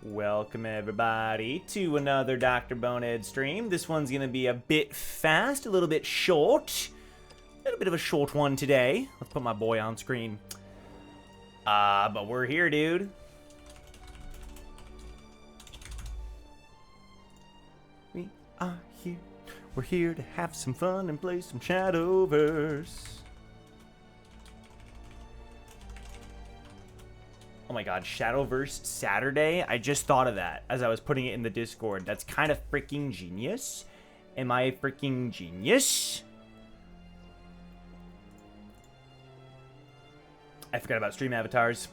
Welcome everybody to another Dr. Bonehead stream. This one's gonna be a bit fast, a little bit short. A little bit of a short one today. Let's put my boy on screen. But we're here, dude. We are here. We're here to have some fun and play some Shadowverse. Oh my god, Shadowverse Saturday? I just thought of that as I was putting it in the Discord. That's kind of freaking genius. Am I a freaking genius? I forgot about stream avatars.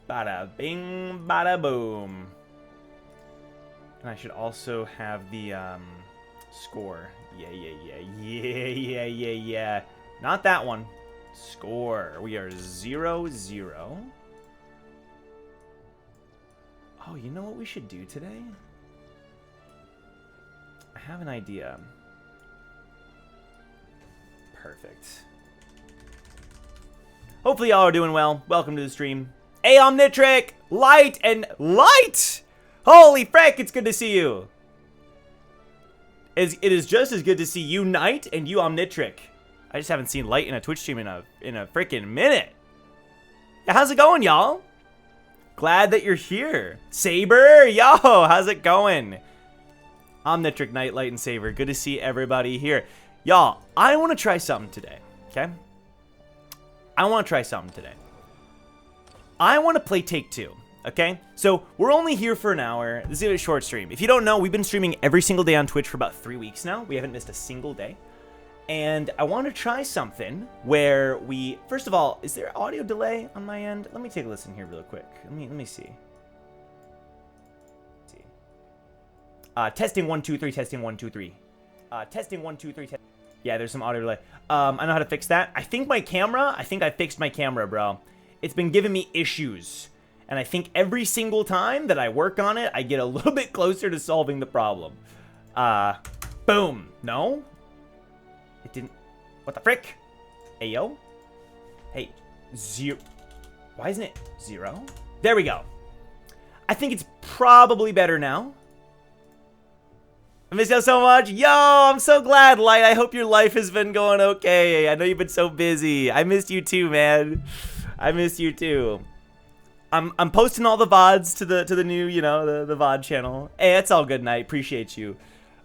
Bada bing, bada boom. And I should also have the score. Yeah. Not that one. Score. We are 0-0. Oh, you know what we should do today? I have an idea. Perfect. Hopefully y'all are doing well. Welcome to the stream. Hey, Omnitric! Light and light! Holy frick, it's good to see you. It is just as good to see you, Knight, and you, Omnitric. I just haven't seen Light in a Twitch stream in a freaking minute. Yeah, how's it going, y'all? Glad that you're here. Saber, yo, how's it going? Omnitric, Knight, Light, and Saber. Good to see everybody here. Y'all, I want to try something today, okay? I want to try something today. I want to play Take Two, okay? So, we're only here for an hour. This is a short stream. If you don't know, we've been streaming every single day on Twitch for about 3 weeks now. We haven't missed a single day. And I want to try something where we, first of all, is there audio delay on my end? Let me take a listen here real quick. Let me see. Testing 1 2 3. Testing 1 2 3. Testing 1 2 3. Yeah, there's some audio delay. I know how to fix that. I think I fixed my camera, bro. It's been giving me issues, and I think every single time that I work on it, I get a little bit closer to solving the problem. Boom. No. It didn't. What the frick? Ayo? Hey, 0. Why isn't it 0? There we go. I think it's probably better now. I miss you so much. Yo, I'm so glad, Light. I hope your life has been going okay. I know you've been so busy. I missed you too, man. I miss you too. I'm posting all the VODs to the new, you know, the VOD channel. Hey, it's all good, Knight. Appreciate you.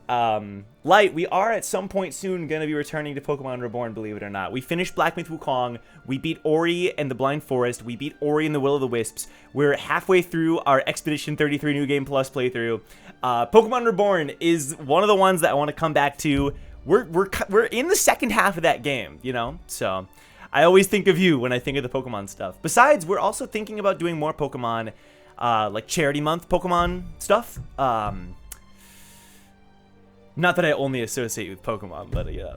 Light, we are at some point soon gonna be returning to Pokemon Reborn, believe it or not. We finished Black Myth Wukong, we beat Ori and the Blind Forest, we beat Ori and the Will of the Wisps. We're halfway through our Expedition 33 New Game Plus playthrough. Pokemon Reborn is one of the ones that I want to come back to. We're in the second half of that game, you know? So, I always think of you when I think of the Pokemon stuff. Besides, we're also thinking about doing more Pokemon, like Charity Month Pokemon stuff. Not that I only associate with Pokemon, but yeah,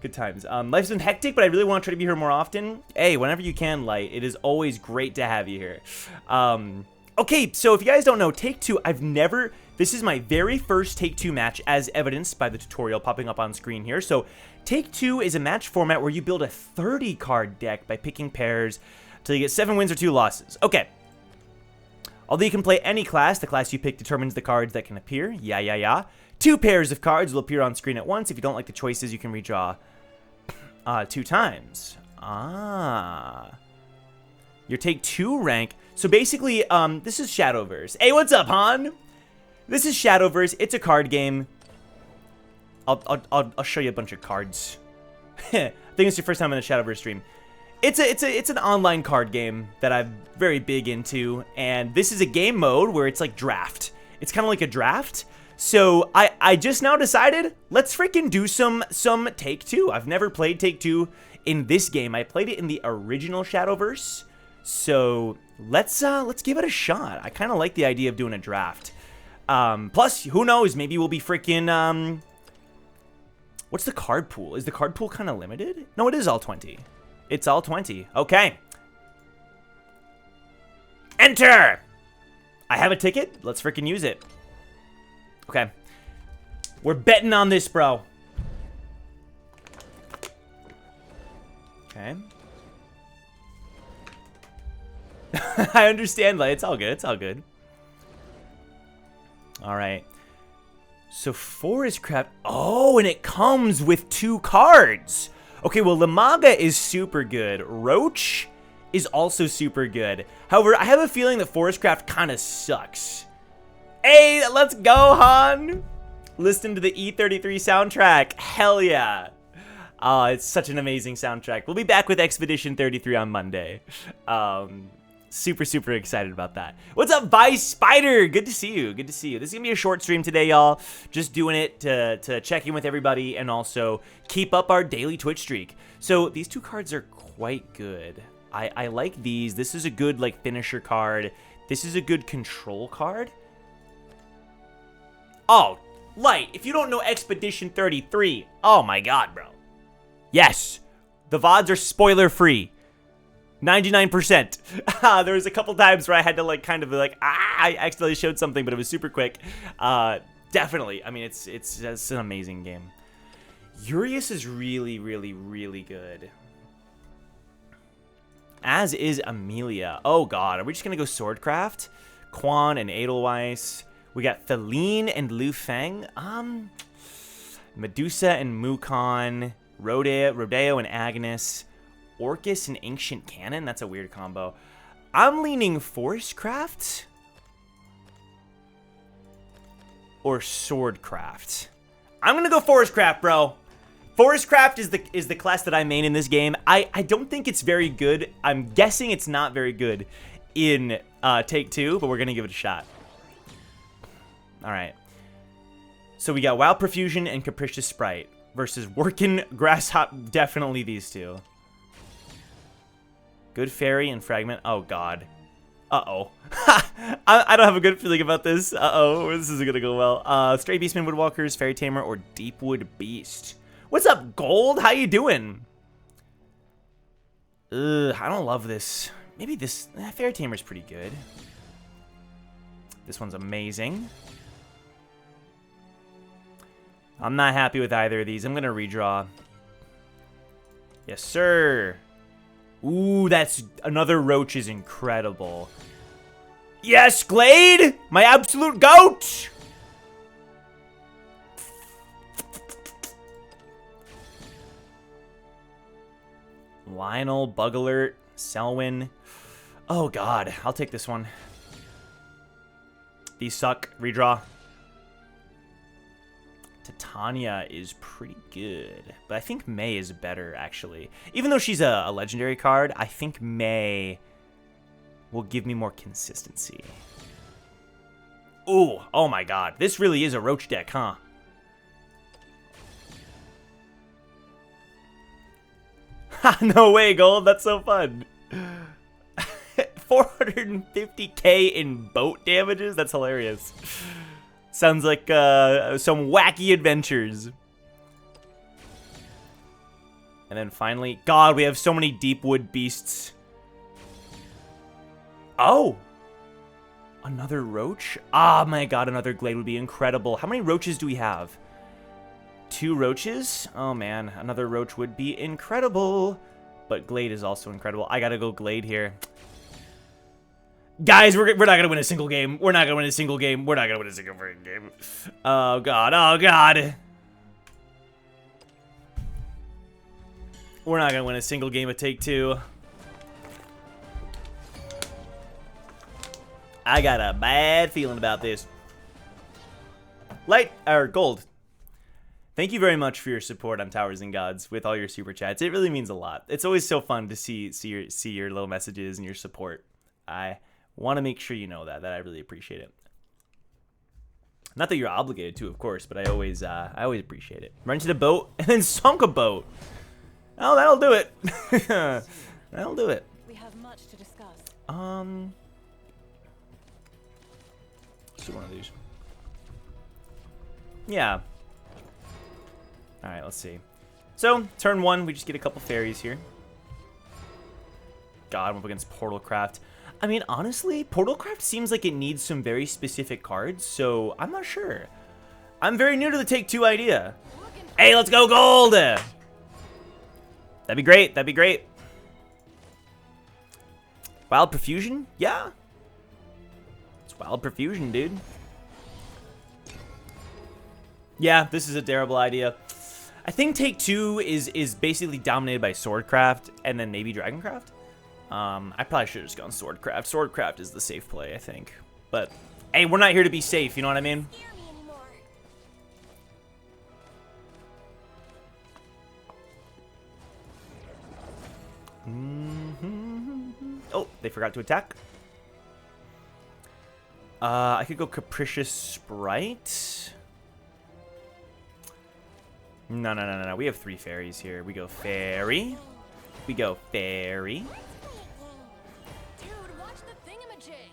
good times. Life's been hectic, but I really want to try to be here more often. Hey, whenever you can, Light. It is always great to have you here. Okay, so if you guys don't know, Take Two, this is my very first Take Two match, as evidenced by the tutorial popping up on screen here. So, Take Two is a match format where you build a 30-card deck by picking pairs till you get 7 wins or 2 losses. Okay. Although you can play any class, the class you pick determines the cards that can appear. Yeah. 2 pairs of cards will appear on screen at once. If you don't like the choices, you can redraw 2 times. Your Take Two rank. So basically, this is Shadowverse. Hey, what's up, Han? This is Shadowverse. It's a card game. I'll show you a bunch of cards. I think it's your first time on the Shadowverse stream. It's an online card game that I'm very big into, and this is a game mode where it's like draft. It's kind of like a draft. So I just now decided, let's freaking do some Take Two. I've never played Take Two in this game. I played it in the original Shadowverse. So let's give it a shot. I kind of like the idea of doing a draft. Plus, who knows? Maybe we'll be freaking what's the card pool? Is the card pool kind of limited? No, it is all 20. It's all 20. Okay. Enter. I have a ticket. Let's freaking use it. Okay. We're betting on this, bro. Okay. I understand, like, it's all good. It's all good. All right. So Forest Craft. Oh, and it comes with 2 cards. Okay, well, Lamaga is super good. Roach is also super good. However, I have a feeling that Forest Craft kind of sucks. Hey, let's go, Han. Listen to the E33 soundtrack. Hell yeah. Oh, it's such an amazing soundtrack. We'll be back with Expedition 33 on Monday. Super, super excited about that. What's up, Vice Spider? Good to see you. Good to see you. This is going to be a short stream today, y'all. Just doing it to check in with everybody and also keep up our daily Twitch streak. So these 2 cards are quite good. I like these. This is a good, like, finisher card. This is a good control card. Oh, Light, if you don't know Expedition 33, oh my god, bro. Yes, the VODs are spoiler-free. 99%. There was a couple times where I had to, like, kind of be like, I accidentally showed something, but it was super quick. Definitely. I mean, it's an amazing game. Urius is really, really, really good. As is Amelia. Oh, God. Are we just going to go Swordcraft? Quan and Edelweiss. We got Feline and Lu Feng. Medusa and Mukon. Rodeo and Agnes. Orcus and Ancient Cannon. That's a weird combo. I'm leaning Forestcraft or Swordcraft. I'm gonna go Forestcraft, bro. Forestcraft is the class that I main in this game. I don't think it's very good. I'm guessing it's not very good in Take Two, but we're gonna give it a shot. All right. So we got Wild Profusion and Capricious Sprite versus Workin' Grasshopper. Definitely these two. Good Fairy and Fragment. Oh, God. Uh-oh. I don't have a good feeling about this. Uh-oh. This isn't going to go well. Stray Beastman, Woodwalkers, Fairy Tamer, or Deepwood Beast. What's up, Gold? How you doing? I don't love this. Maybe this... Fairy Tamer's pretty good. This one's amazing. I'm not happy with either of these. I'm going to redraw. Yes, sir. Ooh, that's... Another Roach is incredible. Yes, Glade! My absolute goat! Lionel, Bug Alert, Selwyn. Oh, God. I'll take this one. These suck. Redraw. Titania is pretty good, but I think May is better, actually. Even though she's a legendary card, I think May will give me more consistency. Ooh, oh my god. This really is a Roach deck, huh? Ha, no way, Gold. That's so fun. 450k in boat damages? That's hilarious. Sounds like some wacky adventures. And then finally, God, we have so many Deepwood Beasts. Oh! Another Roach? Ah, my God, another Glade would be incredible. How many Roaches do we have? 2 Roaches? Oh, man, another Roach would be incredible. But Glade is also incredible. I gotta go Glade here. Guys, we're not going to win a single game. We're not going to win a single game. We're not going to win a single freaking game. Oh, God. Oh, God. We're not going to win a single game of Take Two. I got a bad feeling about this. Light, or Gold. Thank you very much for your support on Towers and Gods with all your super chats. It really means a lot. It's always so fun to see your little messages and your support. I want to make sure you know that I really appreciate it. Not that you're obligated to, of course, but I always appreciate it. Run to the boat and then sunk a boat. Oh, that'll do it. That'll do it. We have much to discuss. Let's do one of these. Yeah. All right, let's see. So turn 1, we just get a couple fairies here. God, I'm up against Portalcraft. I mean, honestly, Portalcraft seems like it needs some very specific cards, so I'm not sure. I'm very new to the Take Two idea. Hey, let's go Gold! That'd be great, that'd be great. Wild Profusion? Yeah. It's Wild Profusion, dude. Yeah, this is a terrible idea. I think Take Two is basically dominated by Swordcraft and then maybe Dragoncraft. I probably should have just gone Swordcraft. Swordcraft is the safe play, I think. But, hey, we're not here to be safe, you know what I mean? Oh, they forgot to attack. I could go Capricious Sprite. No. We have 3 fairies here. We go fairy. We go fairy.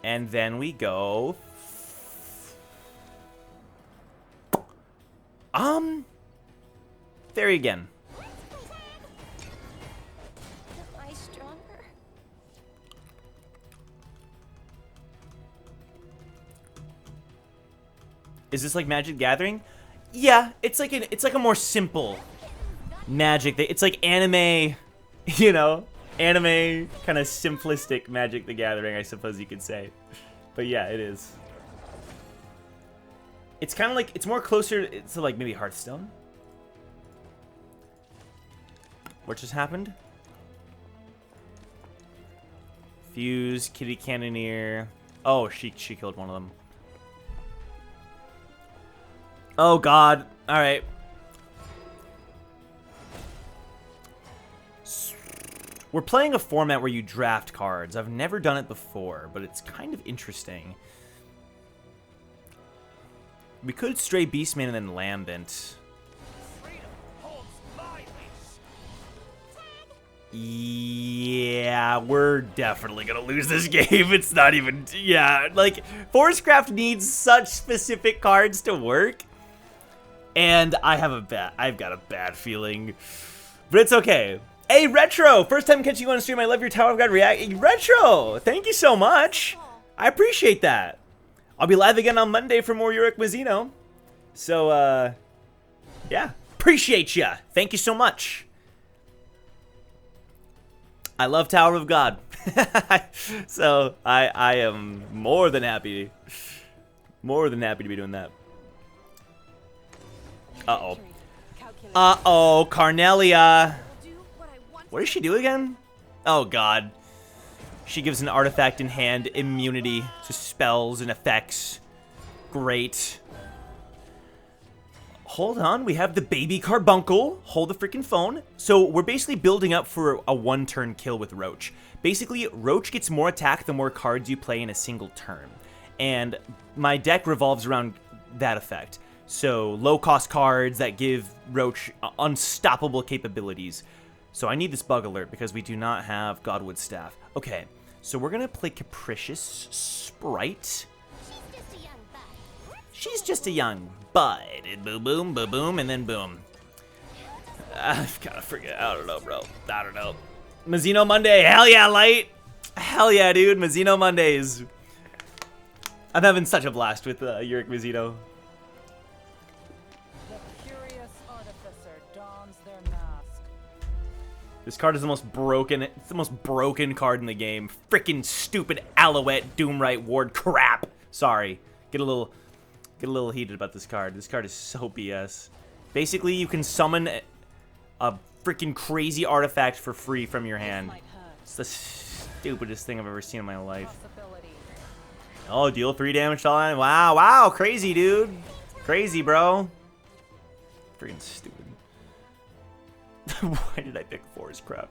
And then we go... fairy again. Is this like Magic the Gathering? Yeah, it's like a more simple Magic. It's like anime, you know, anime kind of simplistic Magic the Gathering, I suppose you could say. But yeah, it is. It's kind of like, it's more closer to like maybe Hearthstone. What just happened? Fuse, Kitty Cannoneer. Oh, she killed one of them. Oh god. Alright. We're playing a format where you draft cards. I've never done it before, but it's kind of interesting. We could stray Beastman and then Lambent. Yeah, we're definitely gonna lose this game. It's not even... Yeah, like, Forestcraft needs such specific cards to work. And I've got a bad feeling. But it's okay. Hey, Retro! First time catching you on stream. I love your Tower of God react. Retro! Thank you so much. I appreciate that. I'll be live again on Monday for more Uric Mazzino. So, yeah. Appreciate ya. Thank you so much. I love Tower of God. So, I am more than happy. More than happy to be doing that. Uh-oh. Uh-oh, Carnelia. What does she do again? Oh, God. She gives an artifact in hand immunity to spells and effects. Great. Hold on, we have the baby carbuncle. Hold the freaking phone. So we're basically building up for a one-turn kill with Roach. Basically, Roach gets more attack the more cards you play in a single turn. And my deck revolves around that effect. So low-cost cards that give Roach unstoppable capabilities. So I need this bug alert because we do not have Godwood Staff. Okay, so we're going to play Capricious Sprite. She's just a young bud. Boom, boom, boom, boom, and then boom. I've got to forget. I don't know, bro. I don't know. Mazzino Monday. Hell yeah, Light. Hell yeah, dude. Mazzino Mondays. I'm having such a blast with Uric Mazzino. This card is the most broken. It's the most broken card in the game. Freaking stupid Alouette Doomright Ward crap. Sorry. Get a little heated about this card. This card is so BS. Basically, you can summon a freaking crazy artifact for free from your hand. It's the stupidest thing I've ever seen in my life. Oh, deal 3 damage to all. Wow, wow, crazy, dude. Crazy, bro. Freaking stupid. Why did I pick Forestcraft?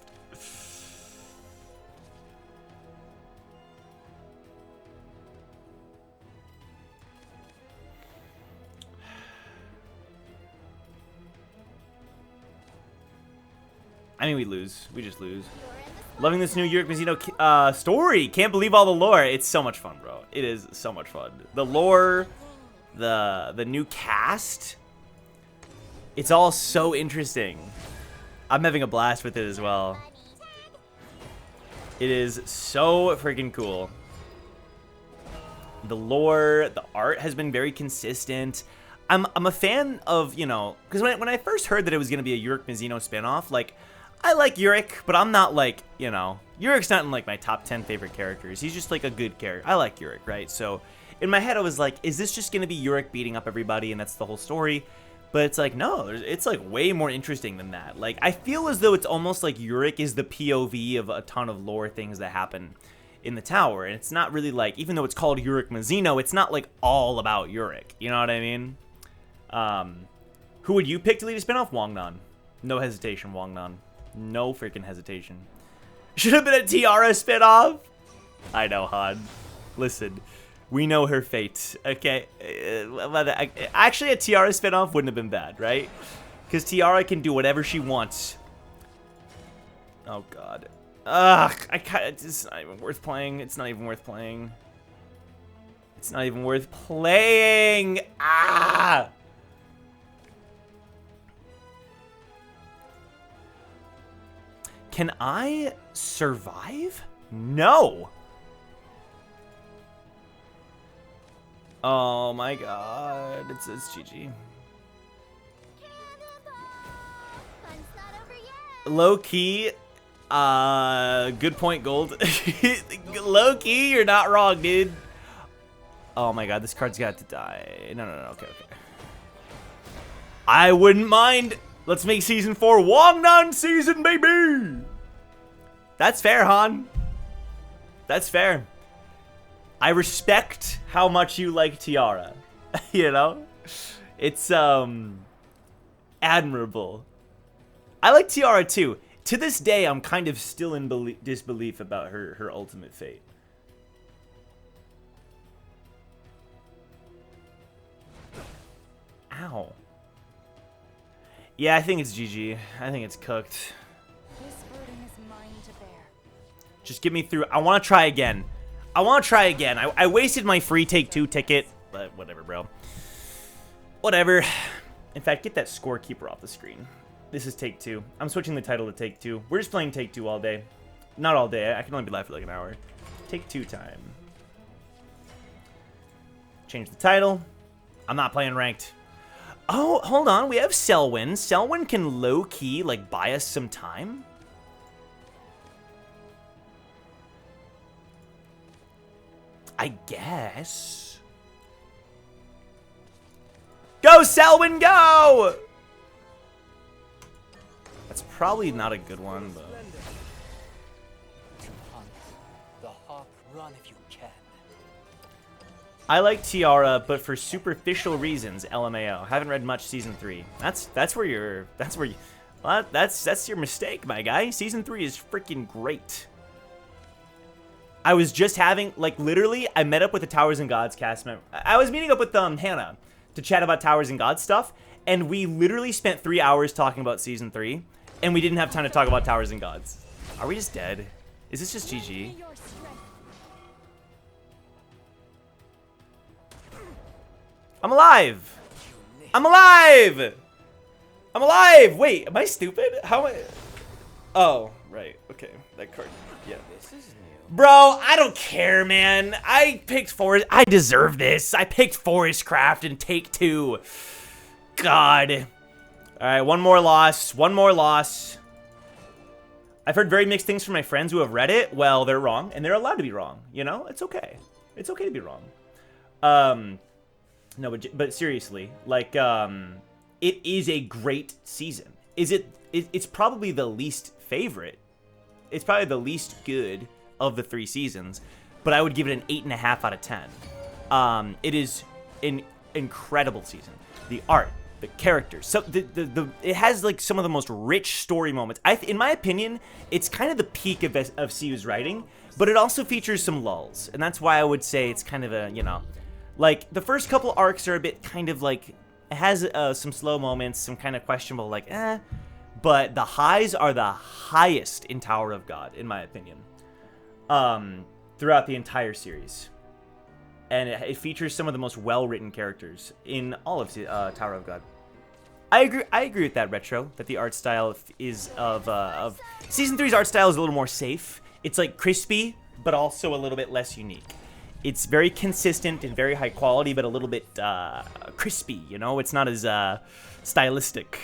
I mean, we lose. We just lose. Loving this new Uric Mazzino story. Can't believe all the lore. It's so much fun, bro. It is so much fun. The lore, the new cast. It's all so interesting. I'm having a blast with it as well. It is so freaking cool. The lore, the art has been very consistent. I'm a fan of, you know, because when I first heard that it was going to be a Uric Mazzino spinoff, like, I like Uric, but I'm not like, you know, Yurik's not in, like, my top 10 favorite characters. He's just, like, a good character. I like Yurik, right? So, in my head, I was like, is this just going to be Yurik beating up everybody and that's the whole story? But it's like, no, it's, like, way more interesting than that. Like, I feel as though it's almost like Yurik is the POV of a ton of lore things that happen in the tower. And it's not really, like, even though it's called Yurik Mizzino, it's not, like, all about Yurik. You know what I mean? Who would you pick to lead a spinoff? Wangnan. No hesitation, Wangnan. No freaking hesitation. Should have been a Tiara spinoff. I know, Han. Listen, we know her fate, okay? Actually, a Tiara spinoff wouldn't have been bad, right? Because Tiara can do whatever she wants. Oh, God. Ugh, it's not even worth playing. It's not even worth playing. It's not even worth playing. Ah! Can I survive? No. Oh my god. It's GG. Low key. Good point, Gold. Low key, you're not wrong, dude. Oh my god, this card's got to die. No, okay. I wouldn't mind. Let's make season 4 Wangnan season, baby! That's fair, Han. That's fair. I respect how much you like Tiara. You know? It's, admirable. I like Tiara, too. To this day, I'm kind of still in disbelief about her ultimate fate. Ow. Yeah, I think it's GG. I think it's cooked. This burden is mine to bear. Just get me through. I want to try again. I wasted my free Take Two ticket, but whatever, bro. Whatever. In fact, get that scorekeeper off the screen. This is Take Two. I'm switching the title to Take Two. We're just playing Take Two all day. Not all day. I can only be live for like an hour. Take Two time. Change the title. I'm not playing ranked. Oh, hold on. We have Selwyn. Selwyn can low-key, like, buy us some time. I guess. Go, Selwyn, go! That's probably not a good one, but... The hawk, run if you can. I like Tiara, but for superficial reasons, LMAO. Haven't read much season 3. That's your mistake, my guy. Season 3 is freaking great. I was just having, like, literally, I met up with the Towers and Gods cast member. I was meeting up with Hannah to chat about Towers and Gods stuff, and we literally spent 3 hours talking about season 3, and we didn't have time to talk about Towers and Gods. Are we just dead? Is this just GG? I'm alive! I'm alive! I'm alive! Wait, am I stupid? How am I... Oh, right. Okay, that card. Yeah. This is new. Bro, I don't care, man. I picked Forest... I deserve this. I picked Forest Craft and Take Two. God. Alright, one more loss. One more loss. I've heard very mixed things from my friends who have read it. Well, they're wrong, and they're allowed to be wrong. You know? It's okay. It's okay to be wrong. No, but seriously, like, it is a great season. It's probably the least favorite. It's probably the least good of the 3 seasons, but I would give it an 8.5 out of 10. It is an incredible season. The art, the characters, so it has like some of the most rich story moments. In my opinion, it's kind of the peak of CU's writing, but it also features some lulls, and that's why I would say it's kind of a, you know. Like, the first couple arcs are a bit kind of like, it has some slow moments, some kind of questionable, like, but the highs are the highest in Tower of God, in my opinion, throughout the entire series. And it features some of the most well-written characters in all of Tower of God. I agree with that, Retro, that the art style is of Season 3's art style is a little more safe. It's, like, crispy, but also a little bit less unique. It's very consistent and very high quality, but a little bit crispy, you know? It's not as stylistic.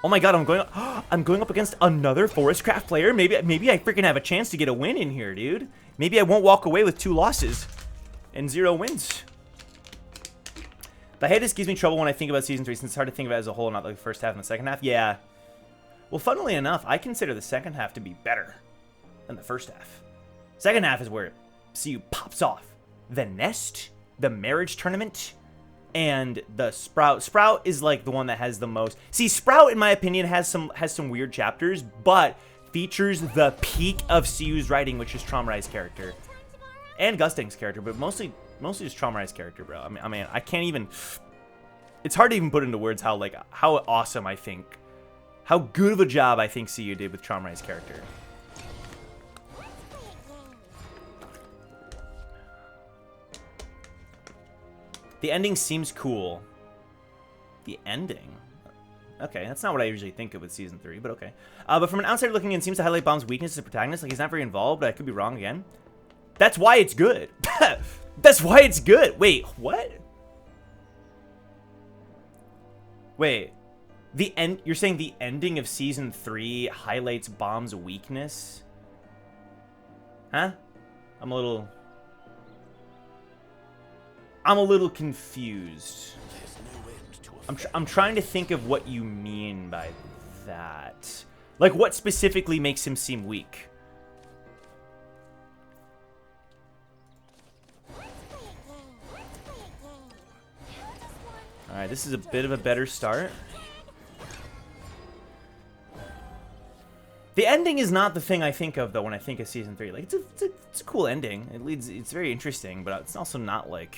Oh my god, I'm going up against another Forestcraft player. Maybe I freaking have a chance to get a win in here, dude. Maybe I won't walk away with 2 losses and 0 wins. The hiatus gives me trouble when I think about Season 3, since it's hard to think about it as a whole, not like the first half and the second half. Yeah. Well, funnily enough, I consider the second half to be better than the first half. Second half is where CU pops off. The Nest, the Marriage Tournament, and the Sprout. Sprout is like the one that has the most. See, Sprout, in my opinion, has some weird chapters, but features the peak of CU's writing, which is Traumarized character. And Gusting's character, but mostly just Traumarized character, bro. I mean, I can't even. It's hard to even put into words how awesome I think, how good of a job I think CU did with Traumarized character. The ending seems cool. The ending? Okay, that's not what I usually think of with Season 3, but okay. But from an outsider looking in, seems to highlight Bomb's weakness as a protagonist. Like, he's not very involved, but I could be wrong again. That's why it's good. That's why it's good. Wait, what? Wait. You're saying the ending of Season 3 highlights Bomb's weakness? Huh? I'm a little confused. I'm trying to think of what you mean by that. Like, what specifically makes him seem weak? Alright, this is a bit of a better start. The ending is not the thing I think of, though, when I think of Season 3. Like, it's a cool ending. It's very interesting, but it's also not, like,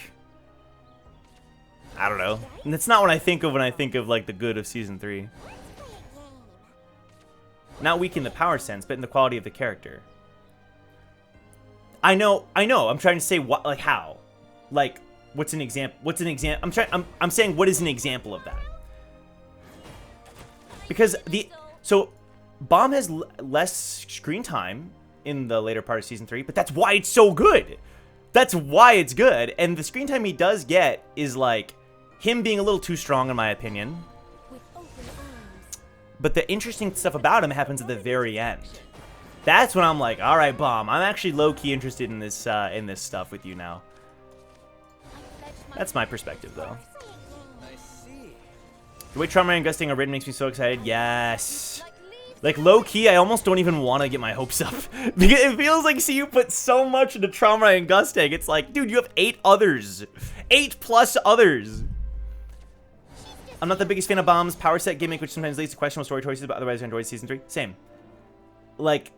I don't know. And it's not what I think of when I think of, like, the good of Season 3. Not weak in the power sense, but in the quality of the character. I know. I'm trying to say what, like, how? Like, what's an example? I'm saying what is an example of that? Because so Bomb has less screen time in the later part of Season 3, but that's why it's so good. That's why it's good. And the screen time he does get is, like, him being a little too strong, in my opinion. But the interesting stuff about him happens at the very end. That's when I'm like, all right, Bomb, I'm actually low-key interested in this stuff with you now. That's my perspective, though. The way Trauma and Gusting are written makes me so excited. Yes. Like, low-key, I almost don't even want to get my hopes up. Because it feels like CU put so much into Trauma and Gusting. It's like, dude, you have 8 others. 8+ others. I'm not the biggest fan of Bomb's power set gimmick, which sometimes leads to questionable story choices, but otherwise I enjoyed Season 3. Same. Like,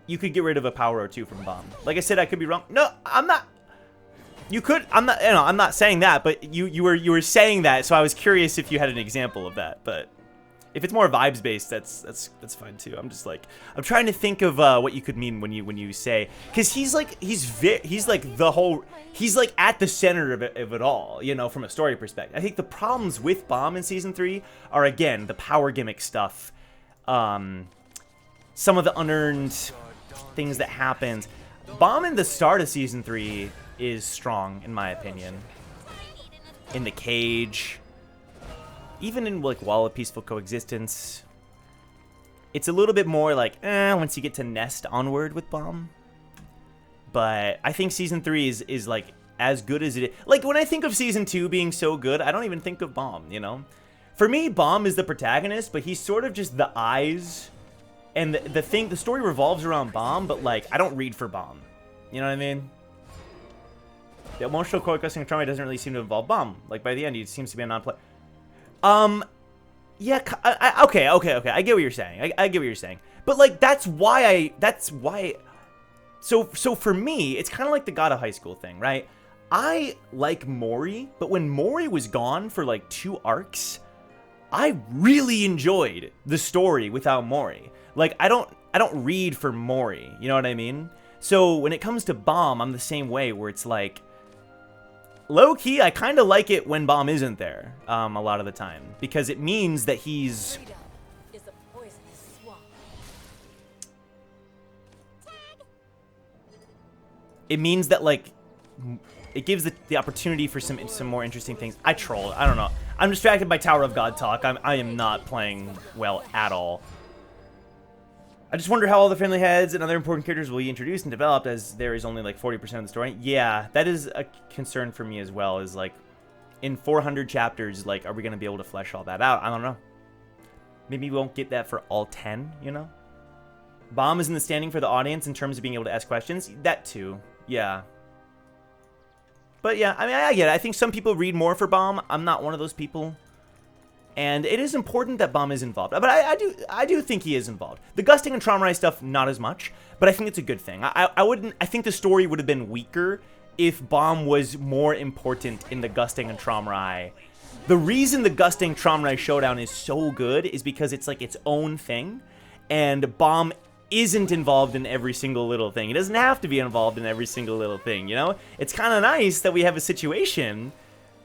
you could get rid of a power or 2 from Bomb. Like I said, I could be wrong. No, I'm not. You could. I'm not. You know, I'm not saying that, but you were saying that, so I was curious if you had an example of that. But if it's more vibes based, that's fine too. I'm just like, I'm trying to think of what you could mean when you say, because he's like at the center of it all, you know, from a story perspective. I think the problems with Bomb in Season 3 are, again, the power gimmick stuff, some of the unearned things that happened. Bomb in the start of Season 3 is strong, in my opinion. In the cage, even in, like, Wall of Peaceful Coexistence, it's a little bit more like, once you get to Nest onward with Bomb. But I think Season 3 is like, as good as it is. Like, when I think of Season 2 being so good, I don't even think of Bomb, you know? For me, Bomb is the protagonist, but he's sort of just the eyes. And the story revolves around Bomb, but, like, I don't read for Bomb. You know what I mean? The emotional coexisting of trauma doesn't really seem to involve Bomb. Like, by the end, he seems to be a non-player. Yeah, okay. I get what you're saying. I get what you're saying. But, like, that's why. So for me, it's kind of like the God of High School thing, right? I like Mori, but when Mori was gone for, like, 2 arcs, I really enjoyed the story without Mori. Like, I don't read for Mori, you know what I mean? So when it comes to Bomb, I'm the same way, where it's like, low-key, I kind of like it when Bomb isn't there, a lot of the time, because it means that he's... It means that, like, it gives the opportunity for some more interesting things. I troll. I don't know. I'm distracted by Tower of God talk. I am not playing well at all. I just wonder how all the friendly heads and other important characters will be introduced and developed, as there is only like 40% of the story. Yeah, that is a concern for me as well, is like, in 400 chapters, like, are we going to be able to flesh all that out? I don't know. Maybe we won't get that for all 10, you know? Bomb is in the standing for the audience in terms of being able to ask questions. That too, yeah. But yeah, I mean, I get it. I think some people read more for Bomb. I'm not one of those people. And it is important that Bomb is involved. But I do think he is involved. The Gusting and Traumarai stuff, not as much. But I think it's a good thing. I think the story would have been weaker if Bomb was more important in the Gusting and Traumarai. The reason the Gusting Traumarai showdown is so good is because it's like its own thing. And Bomb isn't involved in every single little thing. It doesn't have to be involved in every single little thing, you know? It's kind of nice that we have a situation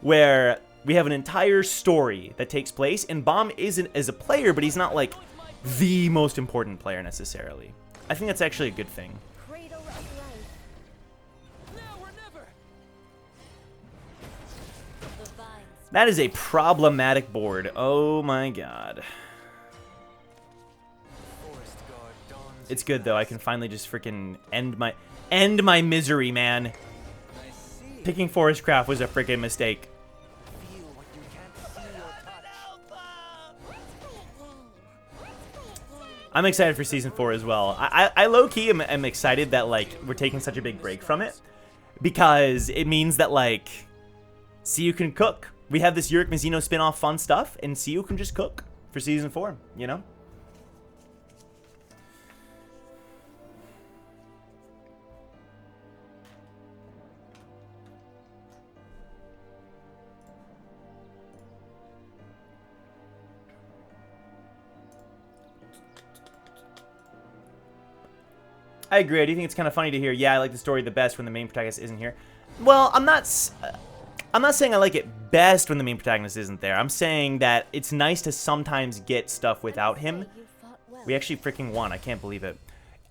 where we have an entire story that takes place, and Bomb isn't as a player, but he's not like the most important player necessarily. I think that's actually a good thing. Cradle of life. Now or never. The vines. That is a problematic board. Oh my god. Forest guard dawns It's good though. I can finally just freaking end my misery, man. I see. Picking Forest Craft was a freaking mistake. Feel what you can't see or touch. I'm excited for Season 4 as well. I low-key am excited that, like, we're taking such a big break from it. Because it means that, like, Siu can cook. We have this Yurik Mizuno spin-off fun stuff, and Siu can just cook for Season 4, you know? I agree. I do think it's kind of funny to hear, yeah, I like the story the best when the main protagonist isn't here. Well, I'm not saying I like it best when the main protagonist isn't there. I'm saying that it's nice to sometimes get stuff without him. You fought well. We actually freaking won. I can't believe it.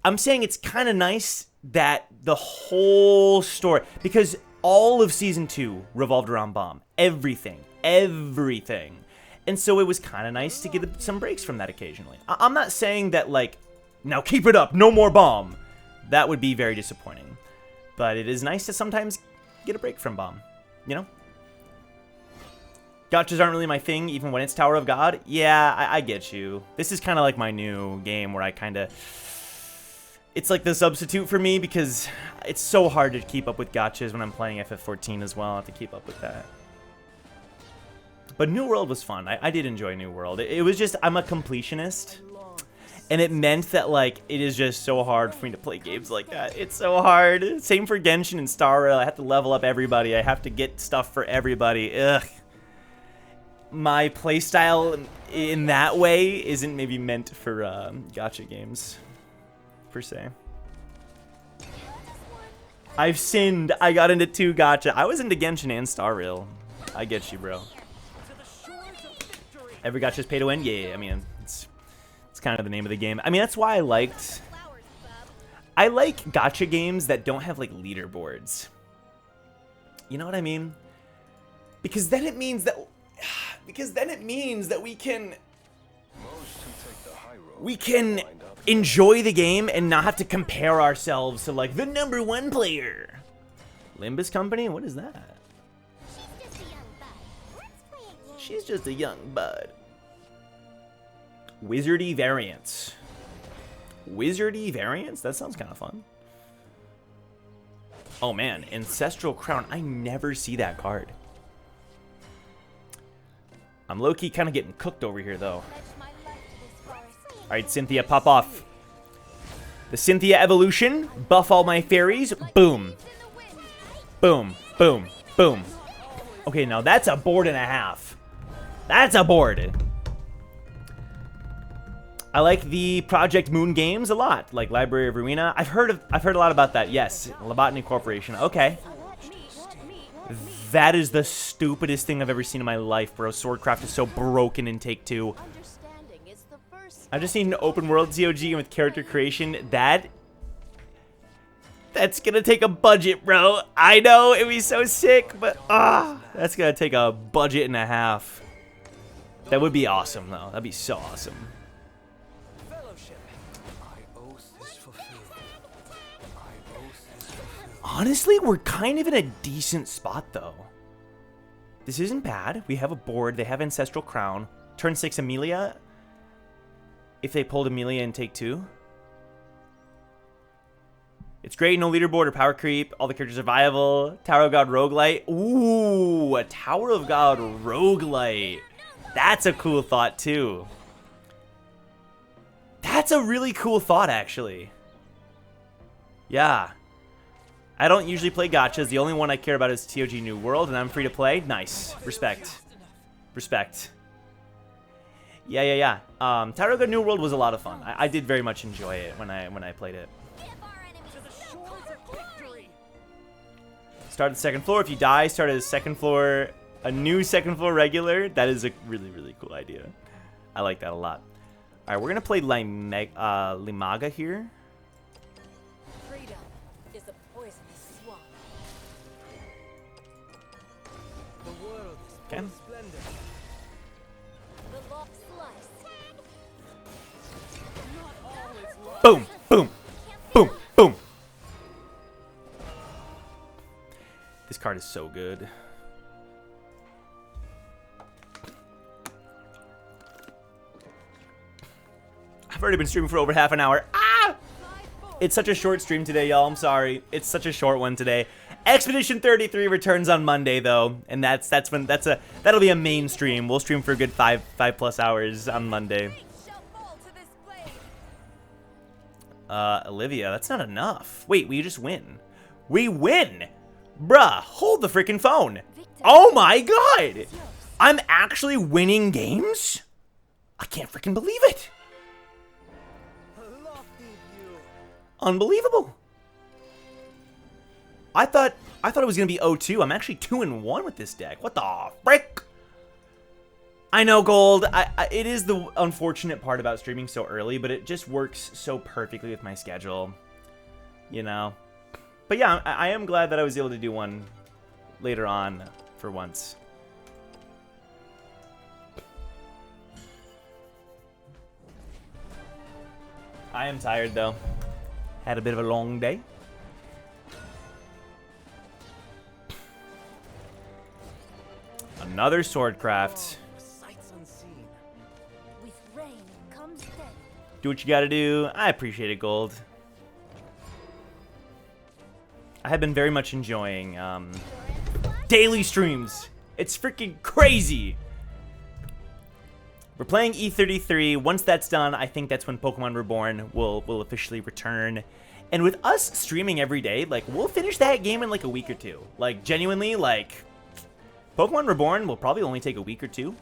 I'm saying it's kind of nice that the whole story, because all of Season 2 revolved around Bomb. Everything. Everything. And so it was kind of nice to get some breaks from that occasionally. I'm not saying that, like, now keep it up, no more Bomb. That would be very disappointing. But it is nice to sometimes get a break from Bomb, you know? Gotchas aren't really my thing, even when it's Tower of God. Yeah, I get you. This is kind of like my new game where I kind of... It's like the substitute for me because it's so hard to keep up with gotchas when I'm playing FF14 as well. I have to keep up with that. But New World was fun. I did enjoy New World. It was just, I'm a completionist. And it meant that, like, it is just so hard for me to play games like that. It's so hard. Same for Genshin and Star Rail. I have to level up everybody. I have to get stuff for everybody. Ugh. My playstyle in that way isn't maybe meant for gacha games, per se. I've sinned. I got into 2 gacha. I was into Genshin and Star Rail. I get you, bro. Every gacha's pay to win? Yeah, I mean, it's kind of the name of the game. I mean, that's why I like gacha games that don't have, like, leaderboards. You know what I mean? Because then it means that we can enjoy the game and not have to compare ourselves to, like, the #1 player. Limbus Company? What is that? She's just a young bud. Wizardy variants. Wizardy variants? That sounds kind of fun. Oh man, Ancestral Crown. I never see that card. I'm low-key kind of getting cooked over here, though. Alright, Cynthia, pop off. The Cynthia evolution. Buff all my fairies. Boom. Boom. Boom. Boom. Okay, now that's a board and a half. That's a board. I like the Project Moon games a lot, like Library of Ruina. I've heard a lot about that. Yes, Lobotomy Corporation. Okay. That is the stupidest thing I've ever seen in my life, bro. Swordcraft is so broken in Take Two. I've just seen an open world COG with character creation. That's gonna take a budget, bro. I know, it'd be so sick, but that's gonna take a budget and a half. That would be awesome, though. That'd be so awesome. Fellowship. I oath is fulfilled. I oath is fulfilled. Honestly, we're kind of in a decent spot, though. This isn't bad. We have a board. They have Ancestral Crown. Turn 6 Amelia. If they pulled Amelia in Take Two. It's great. No leaderboard or power creep. All the characters are viable. Tower of God roguelite. Ooh, a Tower of God roguelite. That's a cool thought, too. That's a really cool thought, actually. Yeah. I don't usually play gachas. The only one I care about is TOG New World, and I'm free to play. Nice. Respect. Respect. Yeah. Tower of God New World was a lot of fun. I did very much enjoy it when I played it. Start at the second floor. If you die, start at the second floor. A new second floor regular. That is a really, really cool idea. I like that a lot. All right, we're going to play Limaga here. Freedom is a poisonous swamp. The world is full Okay. of splendor. The lock slice. Not all is lost. Boom, boom, boom, boom. This card is so good. I've already been streaming for over half an hour. Ah! It's such a short stream today, y'all. I'm sorry. It's such a short one today. Expedition 33 returns on Monday, though, and that'll be a main stream. We'll stream for a good 5+ hours on Monday. Olivia, that's not enough. Wait, we just win. We win! Bruh, hold the freaking phone. Oh my god! I'm actually winning games? I can't freaking believe it. Lofty view. Unbelievable. I thought it was gonna be 0-2. I'm actually 2-1 with this deck. What the frick? I know, Gold. It is the unfortunate part about streaming so early, but it just works so perfectly with my schedule. You know? But yeah, I am glad that I was able to do one later on for once. I am tired, though. Had a bit of a long day. Another swordcraft. Sights unseen. With rain comes death. Do what you gotta do. I appreciate it, Gold. I have been very much enjoying daily streams. It's freaking crazy. We're playing E33. Once that's done, I think that's when Pokemon Reborn will officially return. And with us streaming every day, like, we'll finish that game in like a week or two. Like, genuinely, like, Pokemon Reborn will probably only take a week or two.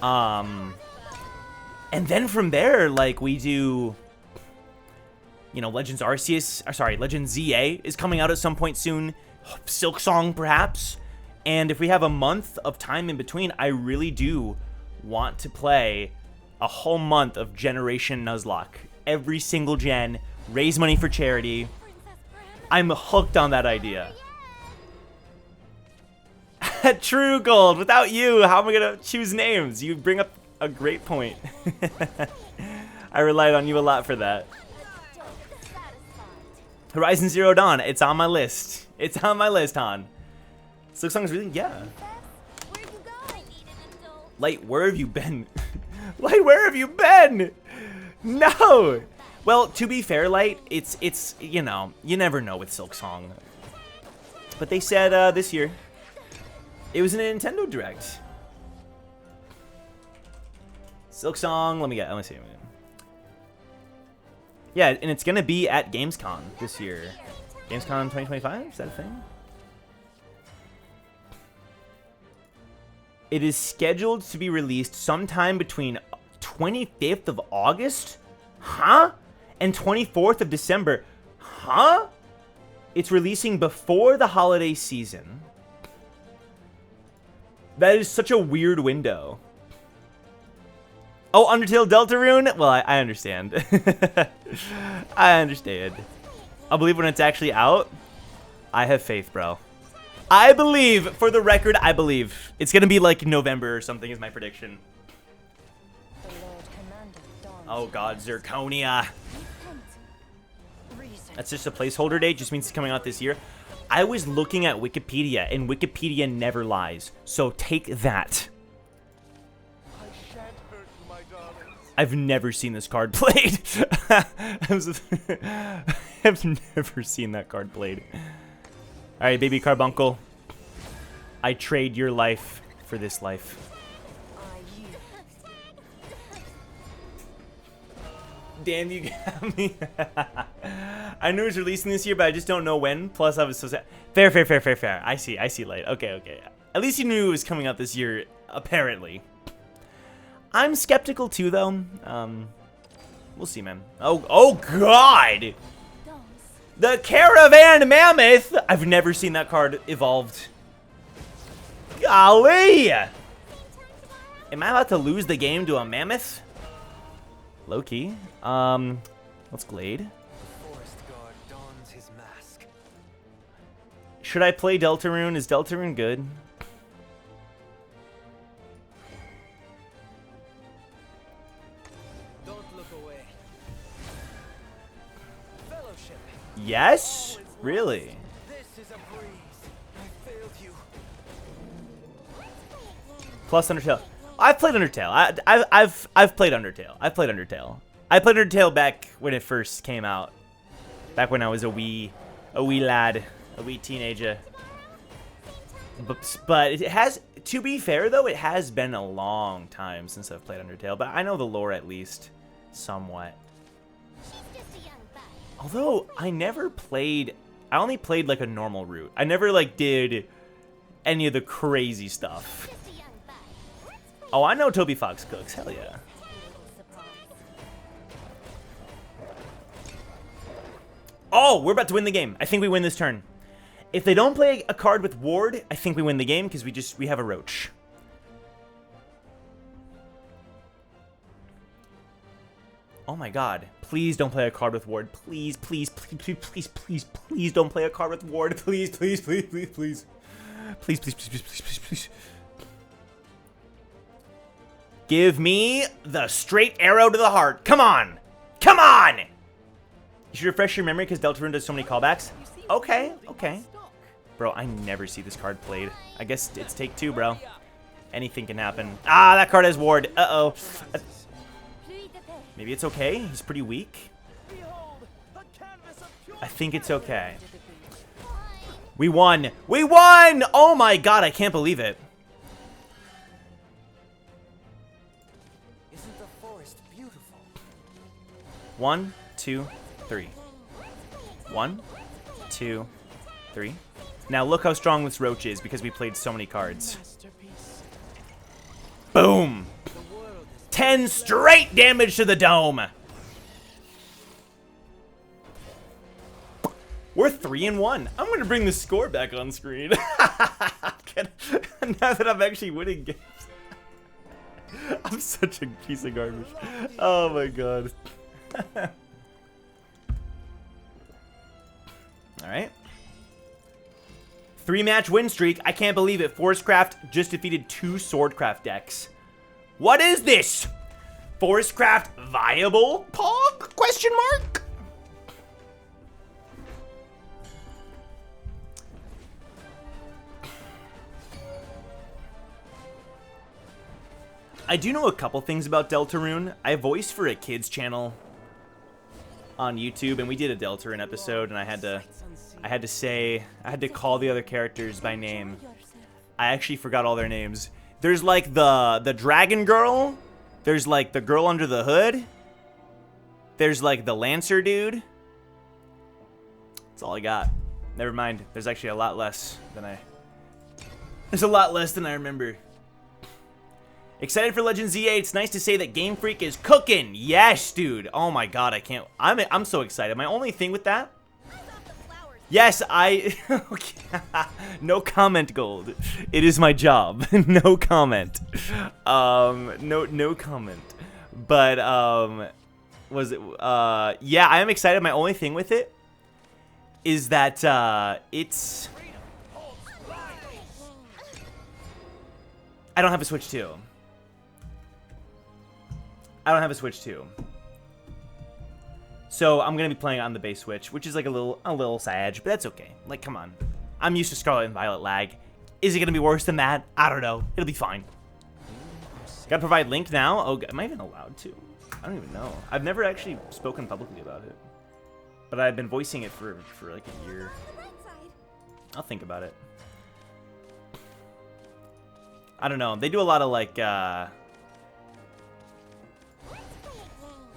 And then from there, like, we do, you know, Legends Arceus, or sorry, Legends ZA is coming out at some point soon. Silk Song, perhaps. And if we have a month of time in between, I really do want to play a whole month of Generation Nuzlocke. Every single gen, raise money for charity. I'm hooked on that idea. True, Gold. Without you, how am I going to choose names? You bring up a great point. I relied on you a lot for that. Horizon Zero Dawn. It's on my list. It's on my list, Han. Silk Song's really, yeah. Where you go? I need an adult. Light, where have you been? Light, where have you been? No. Well, to be fair, Light, it's you know, you never know with Silk Song. But they said this year it was in a Nintendo Direct. Silk Song, let me see. Yeah, and it's gonna be at Gamescom this year. Gamescom 2025? Is that a thing? It is scheduled to be released sometime between 25th of August? Huh? And 24th of December? Huh? It's releasing before the holiday season. That is such a weird window. Oh, Undertale Deltarune? Well, I understand. I understand. I'll believe when it's actually out. I have faith, bro. I believe. For the record, I believe. It's going to be like November or something is my prediction. Oh god, Zirconia. Reason. That's just a placeholder date, just means it's coming out this year. I was looking at Wikipedia, and Wikipedia never lies. So take that. I shan't hurt you, my darling. I've never seen this card played. I've never seen that card played. Alright, baby carbuncle. I trade your life for this life. Damn, you got me. I knew it was releasing this year, but I just don't know when. Plus, I was so sad. Fair, fair, fair, fair, fair. I see light. Okay, okay. At least you knew it was coming out this year, apparently. I'm skeptical too, though. We'll see, man. Oh God! The Caravan Mammoth! I've never seen that card evolved. Golly! Am I about to lose the game to a mammoth? Low-key. Let's Glade. The forest guard dons his mask. Should I play Deltarune? Is Deltarune good? Don't look away. Fellowship. Yes? Really? This is a breeze. I failed you. Plus Undertale. I've played Undertale. I've played Undertale. I've played Undertale. I played Undertale back when it first came out. Back when I was a wee lad, a wee teenager. But it has, to be fair though, it has been a long time since I've played Undertale. But I know the lore at least, somewhat. Although I never played, I only played like a normal route. I never like did any of the crazy stuff. Oh, I know Toby Fox cooks. Hell yeah. Oh, we're about to win the game. I think we win this turn. If they don't play a card with Ward, I think we win the game because we have a Roach. Oh my god. Please don't play a card with Ward. Please, please, please, please, please, please, please don't play a card with Ward. Please, please, please, please, please. Please, please, please, please, please, please, please. Give me the straight arrow to the heart. Come on. Come on. You should refresh your memory because Deltarune does so many callbacks. Okay, okay. Bro, I never see this card played. I guess it's take two, bro. Anything can happen. Ah, that card has Ward. Uh-oh. Maybe it's okay. He's pretty weak. I think it's okay. We won. We won! Oh my god, I can't believe it. Isn't the forest beautiful? 1, 2, 3. 1, 2, 3. Now look how strong this Roach is because we played so many cards. Boom! 10 straight damage to the dome. We're 3-1. I'm gonna bring the score back on screen. Now that I'm actually winning games. I'm such a piece of garbage. Oh my god. Alright. 3-match win streak. I can't believe it. Forestcraft just defeated 2 Swordcraft decks. What is this? Forestcraft viable? Pog? Question mark? I do know a couple things about Deltarune. I voiced for a kids channel on YouTube, and we did a Deltarune episode, and I had to call the other characters by name. I actually forgot all their names. There's like the dragon girl. There's like the girl under the hood. There's like the Lancer dude. That's all I got. Never mind. There's actually a lot less than There's a lot less than I remember. Excited for Legends Z8. It's nice to say that Game Freak is cooking. Yes, dude. Oh my god, I can't. I'm so excited. My only thing with that. Yes, okay. No comment, Gold. It is my job. No comment. No comment. But was it? Yeah, I am excited. My only thing with it is that it's. I don't have a Switch 2. I don't have a Switch 2. So I'm gonna be playing on the base Switch, which is like a little sad, but that's okay. Like, come on. I'm used to Scarlet and Violet lag. Is it gonna be worse than that? I don't know. It'll be fine. Gotta provide link now? Oh, am I even allowed to? I don't even know. I've never actually spoken publicly about it. But I've been voicing it for like a year. I'll think about it. I don't know. They do a lot of like,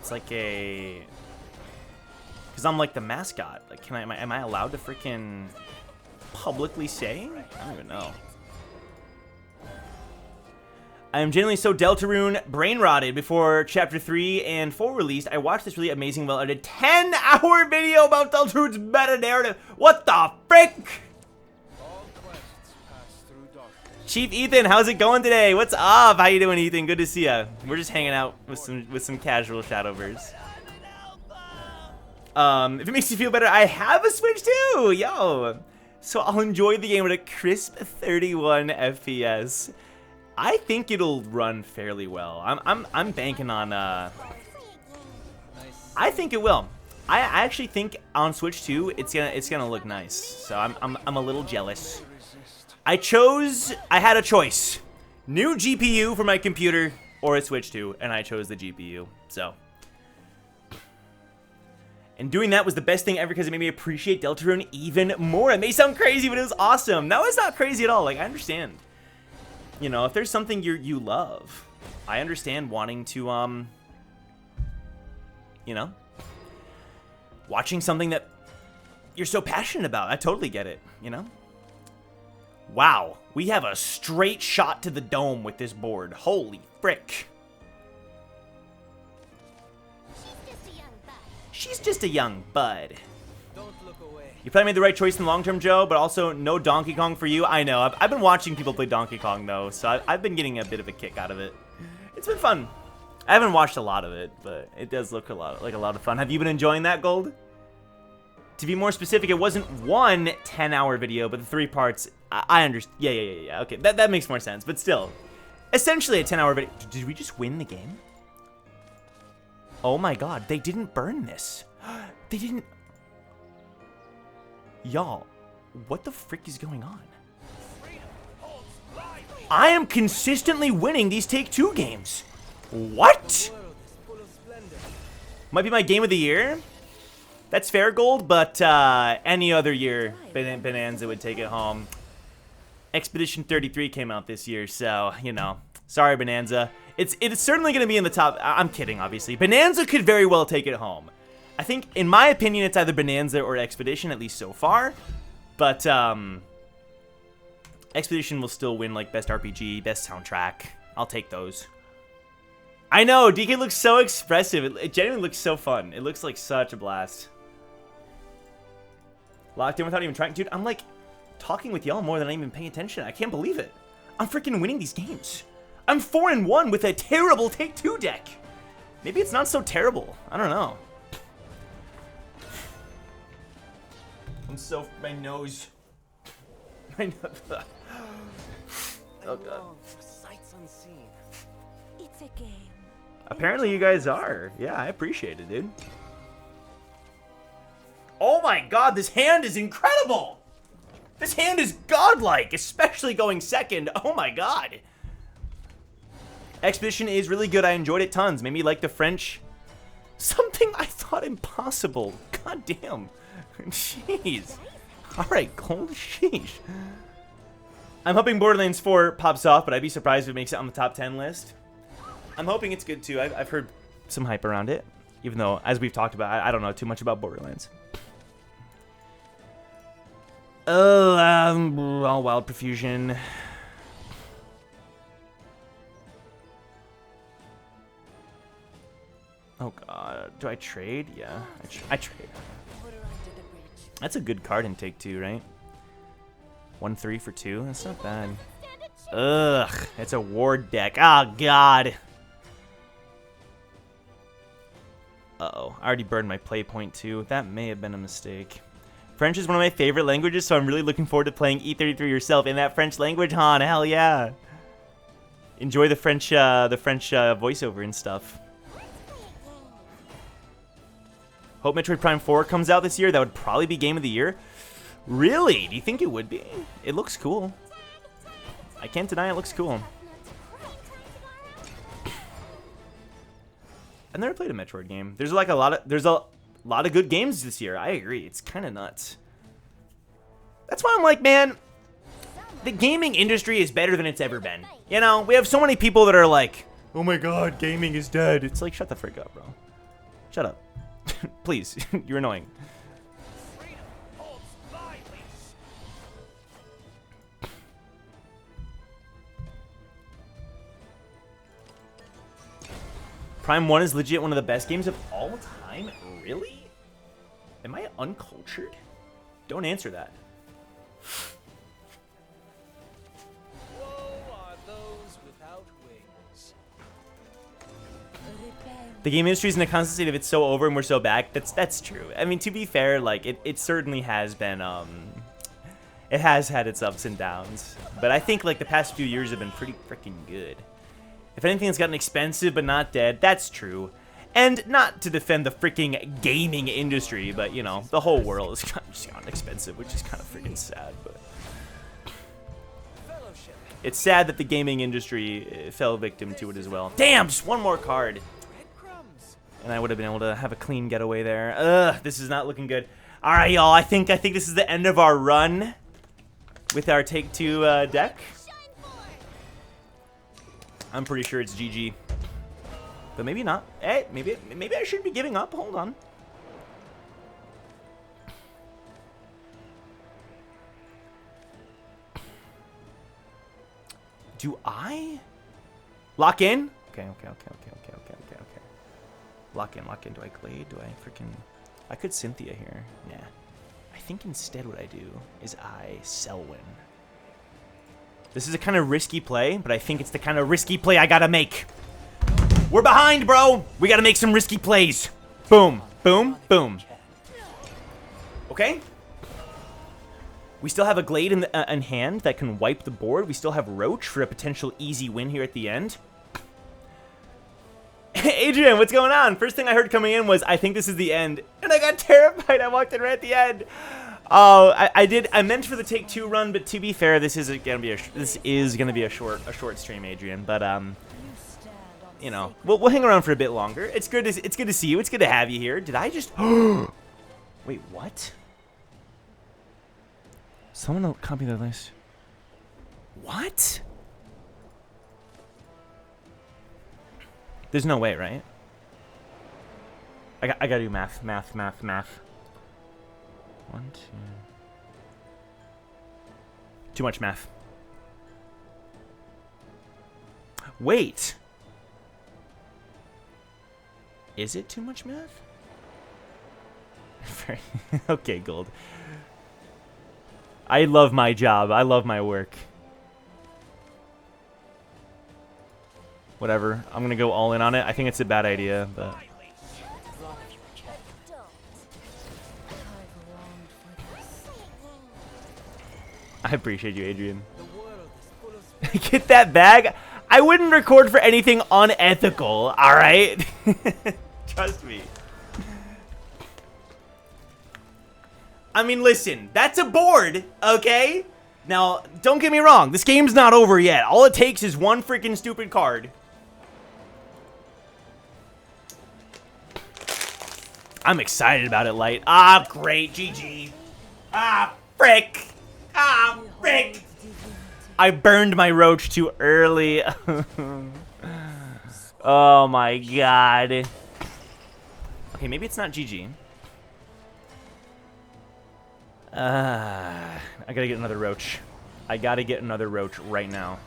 it's like a, because I'm like the mascot. Like, am I allowed to freaking publicly say? I don't even know. I am genuinely so Deltarune brain rotted. Before Chapter 3 and 4 released, I watched this really amazing, well-edited 10-hour video about Deltarune's meta-narrative. What the frick? Chief Ethan, how's it going today? What's up? How you doing, Ethan? Good to see ya. We're just hanging out with some casual Shadowverse. If it makes you feel better, I have a Switch too, yo. So I'll enjoy the game at a crisp 31 FPS. I think it'll run fairly well. I'm banking on. I think it will. I actually think on Switch 2 it's gonna look nice. So I'm a little jealous. I had a choice: new GPU for my computer or a Switch 2, and I chose the GPU. So. And doing that was the best thing ever because it made me appreciate Deltarune even more. It may sound crazy, but it was awesome. No, it's not crazy at all. Like, I understand. You know, if there's something you love, I understand wanting to, you know, watching something that you're so passionate about. I totally get it, you know? Wow, we have a straight shot to the dome with this board. Holy frick. She's just a young bud. Don't look away. You probably made the right choice in the long term, Joe, but also no Donkey Kong for you. I know. I've been watching people play Donkey Kong, though, so I've been getting a bit of a kick out of it. It's been fun. I haven't watched a lot of it, but it does look like a lot of fun. Have you been enjoying that, Gold? To be more specific, it wasn't one 10-hour video, but the 3 parts. I understand. Yeah. Okay, that makes more sense, but still. Essentially a 10-hour video. Did we just win the game? Oh my god, they didn't burn this. They didn't. Y'all, what the frick is going on? I am consistently winning these Take-Two games. What? Might be my game of the year. That's fair, Gold, but any other year, Bonanza would take it home. Expedition 33 came out this year, so, you know. Sorry, Bonanza. It's certainly going to be in the top. I'm kidding, obviously. Bonanza could very well take it home. I think, in my opinion, it's either Bonanza or Expedition, at least so far. But, Expedition will still win, like, best RPG, best soundtrack. I'll take those. I know, DK looks so expressive. It genuinely looks so fun. It looks like such a blast. Locked in without even trying. Dude, I'm, like, talking with y'all more than I'm even paying attention. I can't believe it. I'm freaking winning these games. I'm 4-1 with a terrible Take-Two deck. Maybe it's not so terrible. I don't know. I'm so... My nose. My nose. Oh, God. Sights unseen. It's a game. Apparently you guys are. Yeah, I appreciate it, dude. Oh, my God. This hand is incredible. This hand is godlike, especially going second. Oh, my God. Expedition is really good. I enjoyed it tons. Made me like the French. Something I thought impossible. God damn. Jeez. Alright, Gold. Sheesh. I'm hoping Borderlands 4 pops off, but I'd be surprised if it makes it on the top 10 list. I'm hoping it's good too. I've heard some hype around it. Even though, as we've talked about, I don't know too much about Borderlands. Oh, Wild Profusion. Oh god, do I trade? Yeah, I trade. That's a good card in Take-Two, right? 1-3 for 2, that's not bad. Ugh, it's a ward deck. Oh god. Uh-oh, I already burned my play point too. That may have been a mistake. French is one of my favorite languages, so I'm really looking forward to playing E33 yourself in that French language, Han. Hell yeah. Enjoy the French voiceover and stuff. Hope Metroid Prime 4 comes out this year. That would probably be Game of the Year. Really? Do you think it would be? It looks cool. I can't deny it looks cool. I've never played a Metroid game. There's like a lot of good games this year. I agree. It's kind of nuts. That's why I'm like, man, the gaming industry is better than it's ever been. You know, we have so many people that are like, oh my god, gaming is dead. It's like, shut the frick up, bro. Shut up. Please, you're annoying. Prime 1 is legit one of the best games of all time? Really? Am I uncultured? Don't answer that. Woe are those without wings. The game industry is in a constant state of it's so over and we're so back. That's true. I mean, to be fair, like it certainly has been it has had its ups and downs. But I think like the past few years have been pretty freaking good. If anything, it's gotten expensive but not dead. That's true. And not to defend the freaking gaming industry, but you know, the whole world has just gotten expensive, which is kind of freaking sad. But it's sad that the gaming industry fell victim to it as well. Damn, just one more card. And I would have been able to have a clean getaway there. Ugh, this is not looking good. All right, y'all. I think this is the end of our run with our Take Two deck. I'm pretty sure it's GG, but maybe not. Hey, maybe I should be giving up. Hold on. Do I lock in? Okay. Lock in. Do I Glade? Do I freaking? I could Cynthia here. Nah. I think instead what I do is I Selwyn. This is a kind of risky play, but I think it's the kind of risky play I gotta make. We're behind, bro. We gotta make some risky plays. Boom, boom, boom. Okay. We still have a Glade in hand that can wipe the board. We still have Roach for a potential easy win here at the end. Adrian, what's going on? First thing I heard coming in was, I think this is the end. And I got terrified. I walked in right at the end. Oh, I meant for the Take Two run, but to be fair, this is gonna be a short stream, Adrian. But you know, we'll hang around for a bit longer. It's good to see you. It's good to have you here. Did I just? Wait, what? Someone will copy the list. What? There's no way, right? I gotta do math. 1, 2. Too much math. Wait. Is it too much math? Okay, Gold. I love my job. I love my work. Whatever. I'm gonna go all in on it. I think it's a bad idea, but... I appreciate you, Adrian. Get that bag? I wouldn't record for anything unethical, alright? Trust me. I mean, listen, that's a board, okay? Now, don't get me wrong, this game's not over yet. All it takes is one freaking stupid card. I'm excited about it, Light. Ah, great, GG. Ah, frick. Ah, frick. I burned my Roach too early. Oh my god. Okay, maybe it's not GG. I gotta get another Roach. I gotta get another Roach right now.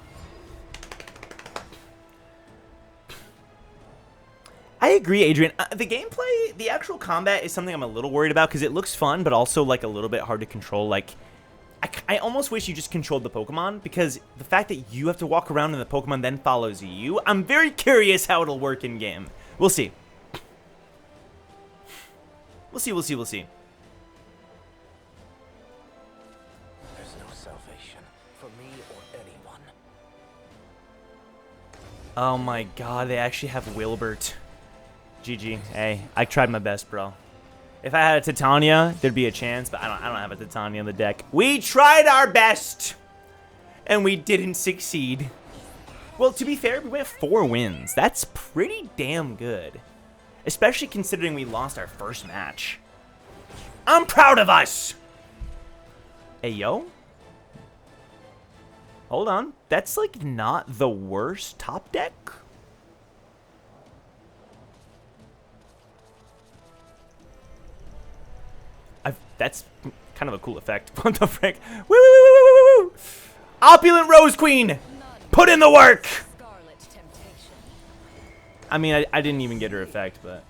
I agree, Adrian. The gameplay, the actual combat is something I'm a little worried about because it looks fun, but also like a little bit hard to control. Like, I almost wish you just controlled the Pokemon because the fact that you have to walk around and the Pokemon then follows you, I'm very curious how it'll work in game. We'll see. We'll see. There's no salvation for me or anyone. Oh my god, they actually have Wilbert. GG. Hey, I tried my best, bro. If I had a Titania, there'd be a chance, but I don't have a Titania in the deck. We tried our best, and we didn't succeed. Well, to be fair, we went 4 wins. That's pretty damn good, especially considering we lost our first match. I'm proud of us. Hey, yo. Hold on. That's, like, not the worst top deck. That's kind of a cool effect. What the frick? Woo, woo, woo, woo, woo, woo. Opulent Rose Queen! Put in the work! I mean, I didn't even get her effect, but...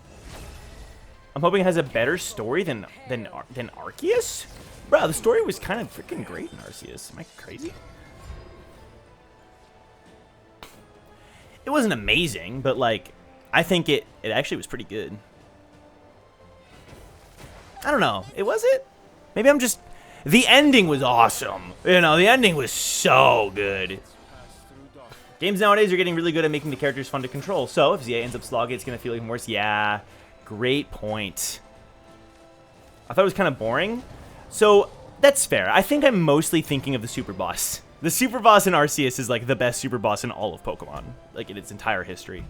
I'm hoping it has a better story than Arceus? Bro, the story was kind of freaking great in Arceus. Am I crazy? It wasn't amazing, but, like, I think it actually was pretty good. I don't know. Was it? Maybe I'm just... The ending was awesome. You know, the ending was so good. Games nowadays are getting really good at making the characters fun to control. So, if ZA ends up slogging, it's going to feel even worse. Yeah. Great point. I thought it was kind of boring. So, that's fair. I think I'm mostly thinking of the super boss. The super boss in Arceus is, like, the best super boss in all of Pokemon. Like, in its entire history.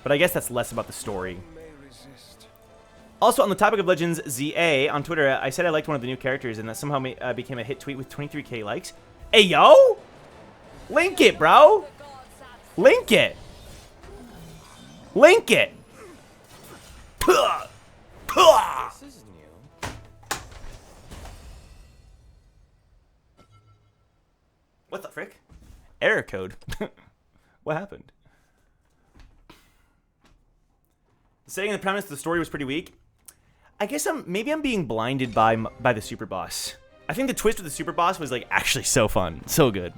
But I guess that's less about the story. Also, on the topic of Legends ZA, on Twitter, I said I liked one of the new characters, and that somehow became a hit tweet with 23k likes. Hey, yo! Link it, bro! Link it! Link it! This is new. What the frick? Error code. What happened? Setting the premise, the story was pretty weak. I guess maybe I'm being blinded by the super boss. I think the twist with the super boss was like actually so fun, so good.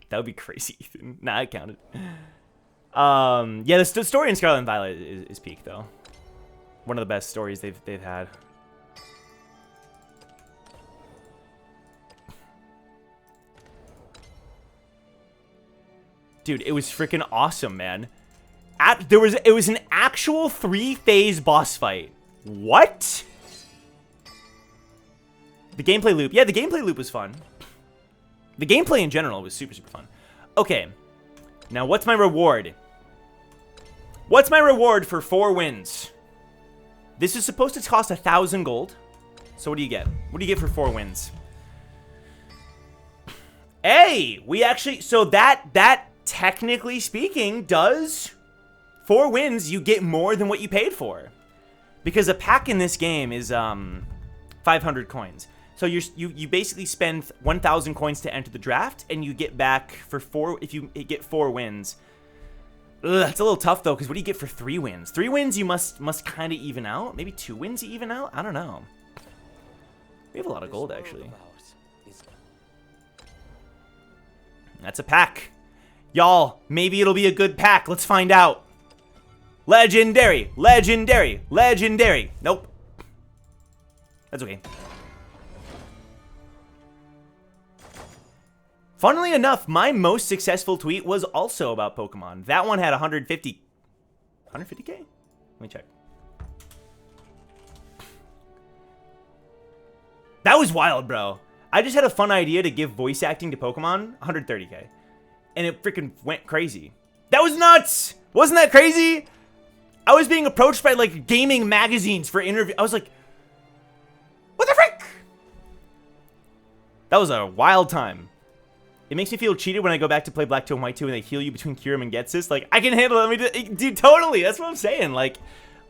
That would be crazy, Ethan. Nah, it counted. Yeah, the story in Scarlet and Violet is peak though. One of the best stories they've had. Dude, it was freaking awesome, man. It was an actual 3-phase boss fight. What? The gameplay loop. Yeah, the gameplay loop was fun. The gameplay in general was super, super fun. Okay. Now, what's my reward? What's my reward for 4 wins? This is supposed to cost 1,000 gold. So what do you get? What do you get for 4 wins? Hey! We actually... So that technically speaking, does... 4 wins, you get more than what you paid for. Because a pack in this game is 500 coins. So you basically spend 1,000 coins to enter the draft, and you get back for 4, if you get 4 wins. Ugh, it's a little tough, though, because what do you get for 3 wins? 3 wins you must kind of even out? Maybe 2 wins you even out? I don't know. We have a lot of gold, actually. That's a pack. Y'all, maybe it'll be a good pack. Let's find out. Legendary, legendary, legendary. Nope. That's okay. Funnily enough, my most successful tweet was also about Pokemon. That one had 150... 150k? Let me check. That was wild, bro. I just had a fun idea to give voice acting to Pokemon. 130k. And it freaking went crazy. That was nuts! Wasn't that crazy? I was being approached by, like, gaming magazines for interview. I was like, what the frick? That was a wild time. It makes me feel cheated when I go back to play Black 2 and White 2 and they heal you between Kyurem and Getsus. Like, I can handle it. Let me dude, totally. That's what I'm saying. Like,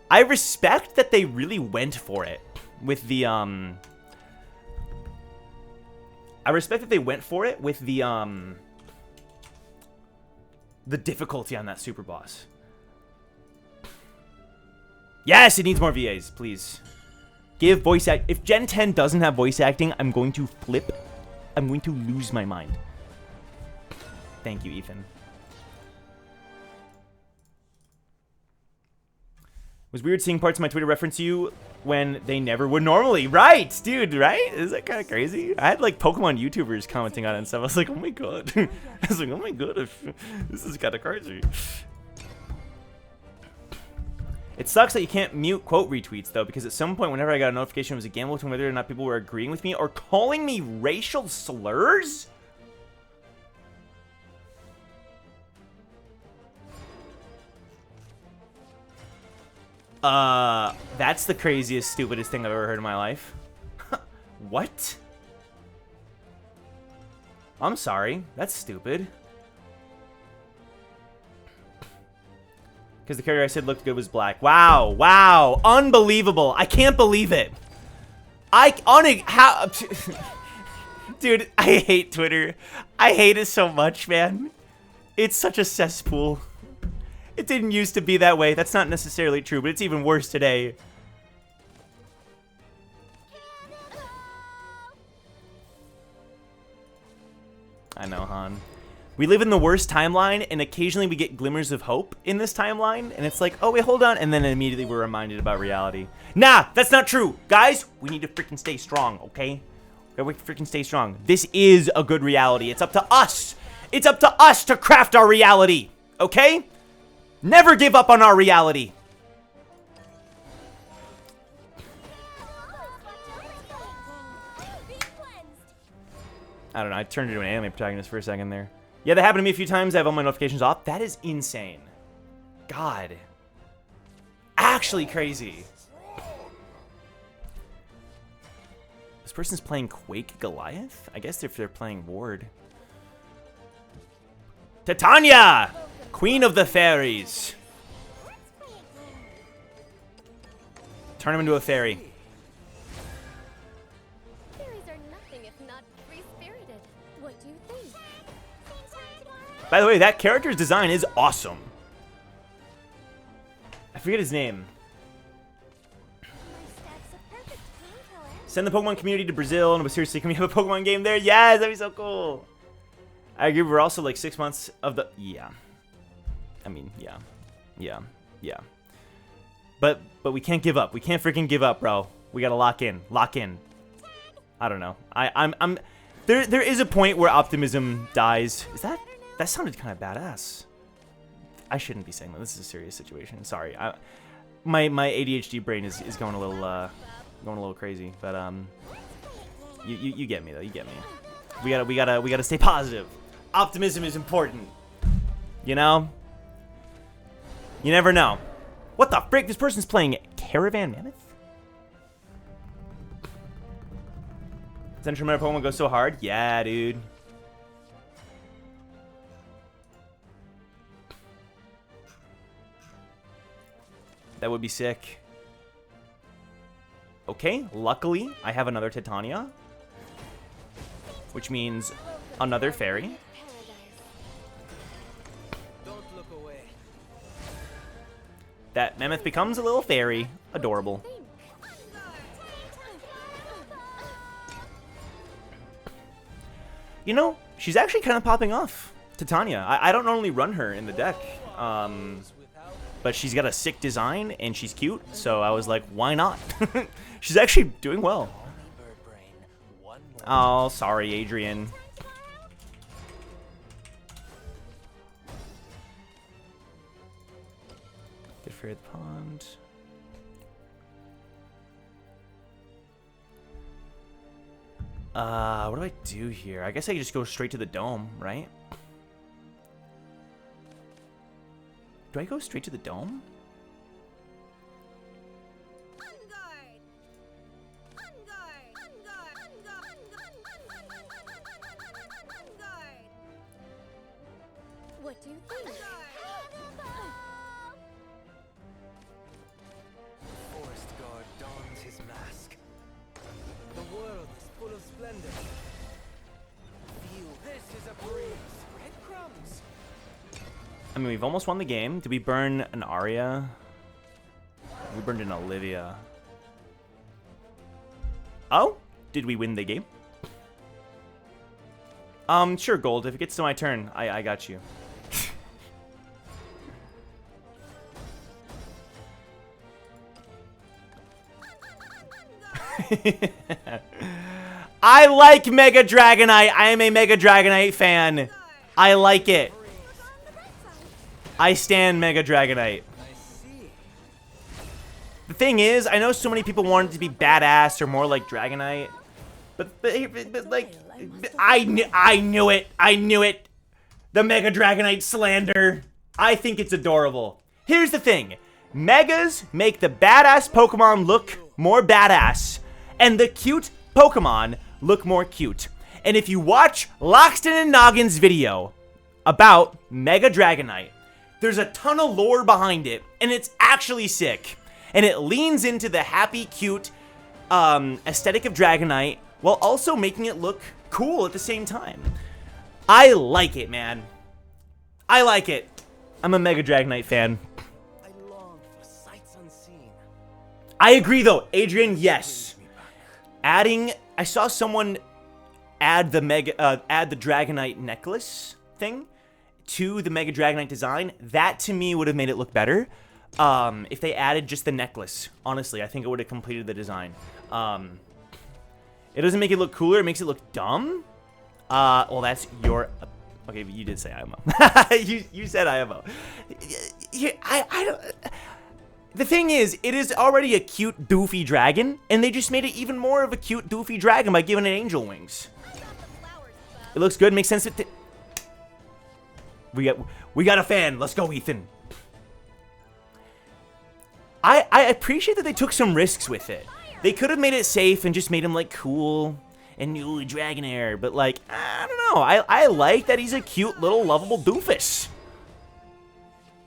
I respect that they really went for it with the, I respect that they went for it with the difficulty on that super boss. Yes, it needs more VAs, please. Give voice act. If Gen 10 doesn't have voice acting, I'm going to flip. I'm going to lose my mind. Thank you, Ethan. It was weird seeing parts of my Twitter reference you when they never would normally. Right, dude, right? Is that kind of crazy? I had, like, Pokemon YouTubers commenting on it and stuff. I was like, oh my god. I was like, oh my god, this is kind of crazy. It sucks that you can't mute quote retweets, though, because at some point, whenever I got a notification, it was a gamble between whether or not people were agreeing with me or calling me racial slurs? That's the craziest, stupidest thing I've ever heard in my life. What? I'm sorry. That's stupid. Because the character I said looked good was black. Wow. Wow. Unbelievable. I can't believe it. How... Dude, I hate Twitter. I hate it so much, man. It's such a cesspool. It didn't used to be that way. That's not necessarily true, but it's even worse today. I know, Han. We live in the worst timeline, and occasionally we get glimmers of hope in this timeline, and it's like, oh, wait, hold on, and then immediately we're reminded about reality. Nah, that's not true. Guys, we need to freaking stay strong, okay? We freaking stay strong. This is a good reality. It's up to us. It's up to us to craft our reality, okay? Never give up on our reality. I don't know, I turned into an anime protagonist for a second there. Yeah, that happened to me a few times. I have all my notifications off. That is insane. God. Actually crazy. This person's playing Quake Goliath? I guess if they're playing Ward. Titania! Queen of the Fairies. Turn him into a fairy. By the way, that character's design is awesome. I forget his name. Send the Pokemon community to Brazil. No, but seriously, can we have a Pokemon game there? Yes, that'd be so cool. I agree, we're also like 6 months of the... Yeah. I mean, yeah. Yeah. Yeah. But we can't give up. We can't freaking give up, bro. We gotta lock in. Lock in. I don't know. I'm... There is a point where optimism dies. Is that... That sounded kind of badass. I shouldn't be saying that. This is a serious situation. Sorry. My ADHD brain is going a little crazy. But you get me though. You get me. We gotta stay positive. Optimism is important. You know. You never know. What the frick? This person's playing Caravan Mammoth. Central Meta Pokemon goes so hard. Yeah, dude. That would be sick. Okay, luckily, I have another Titania. Which means another fairy. That Mammoth becomes a little fairy. Adorable. You know, she's actually kind of popping off. Titania. I don't normally run her in the deck. But she's got a sick design, and she's cute, so I was like, why not? She's actually doing well. Oh, sorry, Adrian. Good for the pond. What do I do here? I guess I can just go straight to the dome, right? Do I go straight to the dome? What do you think? Forest guard dons his mask. The world is full of splendor. Feel this is a breeze. Breadcrumbs. I mean, we've almost won the game. Did we burn an Arya? We burned an Olivia. Oh? Did we win the game? Sure, Gold. If it gets to my turn, I got you. I like Mega Dragonite. I am a Mega Dragonite fan. I like it. I stand Mega Dragonite. The thing is, I know so many people want it to be badass or more like Dragonite, but like, I knew it. I knew it. The Mega Dragonite slander. I think it's adorable. Here's the thing. Megas make the badass Pokemon look more badass, and the cute Pokemon look more cute. And if you watch Loxton and Noggin's video about Mega Dragonite, there's a ton of lore behind it, and it's actually sick. And it leans into the happy, cute aesthetic of Dragonite while also making it look cool at the same time. I like it, man. I like it. I'm a Mega Dragonite fan. I long for sights unseen. I agree, though. Adrian, yes. I saw someone add the Dragonite necklace thing to the Mega Dragonite design. That, to me, would have made it look better. If they added just the necklace, honestly, I think it would have completed the design. It doesn't make it look cooler, it makes it look dumb. Well, that's your... Okay, you did say IMO. you said IMO. I don't... The thing is, it is already a cute, doofy dragon, and they just made it even more of a cute, doofy dragon by giving it angel wings. It looks good, makes sense. We got a fan. Let's go, Ethan. I appreciate that they took some risks with it. They could have made it safe and just made him, like, cool and new Dragonair, but, like, I don't know. I like that he's a cute little lovable doofus.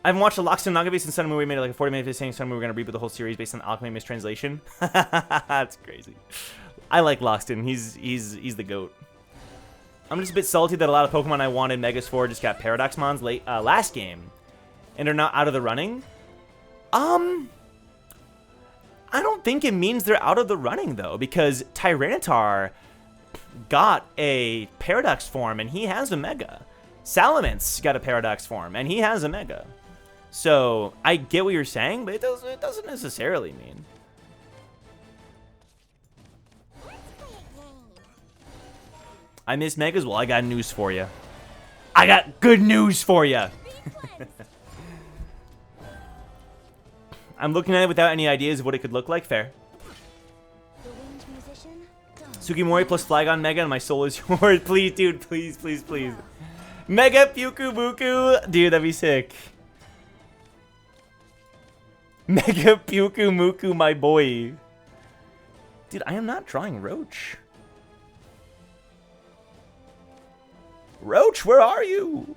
I haven't watched the Loxton Naga based on Sun and Moon. We made like a 40-minute video saying Sun and Moon we're going to reboot the whole series based on Alchemy mistranslation. That's crazy. I like Loxton. He's the GOAT. I'm just a bit salty that a lot of Pokemon I wanted Megas for just got Paradox Mons last game and are not out of the running. I don't think it means they're out of the running, though, because Tyranitar got a Paradox form, and he has a Mega. Salamence got a Paradox form, and he has a Mega. So, I get what you're saying, but it doesn't necessarily mean. I miss Megas? Well, I got news for you. I got good news for you. I'm looking at it without any ideas of what it could look like. Fair. Sugimori plus Flygon Mega and my soul is yours. Please, dude. Please, please, please. Mega Pyukumuku. Dude, that'd be sick. Mega Pyukumuku, my boy. Dude, I am not drawing Roach. Roach, where are you?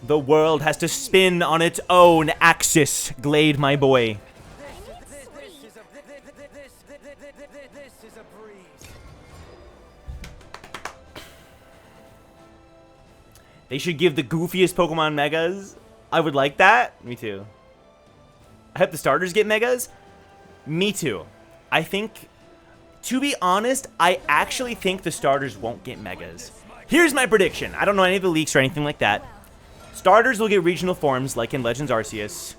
The world has to spin on its own axis, Glade, my boy. This is a breeze. They should give the goofiest Pokemon Megas. I would like that. Me too. I hope the starters get Megas. Me too. I think, to be honest, I actually think the starters won't get Megas. Here's my prediction. I don't know any of the leaks or anything like that. Starters will get regional forms like in Legends Arceus,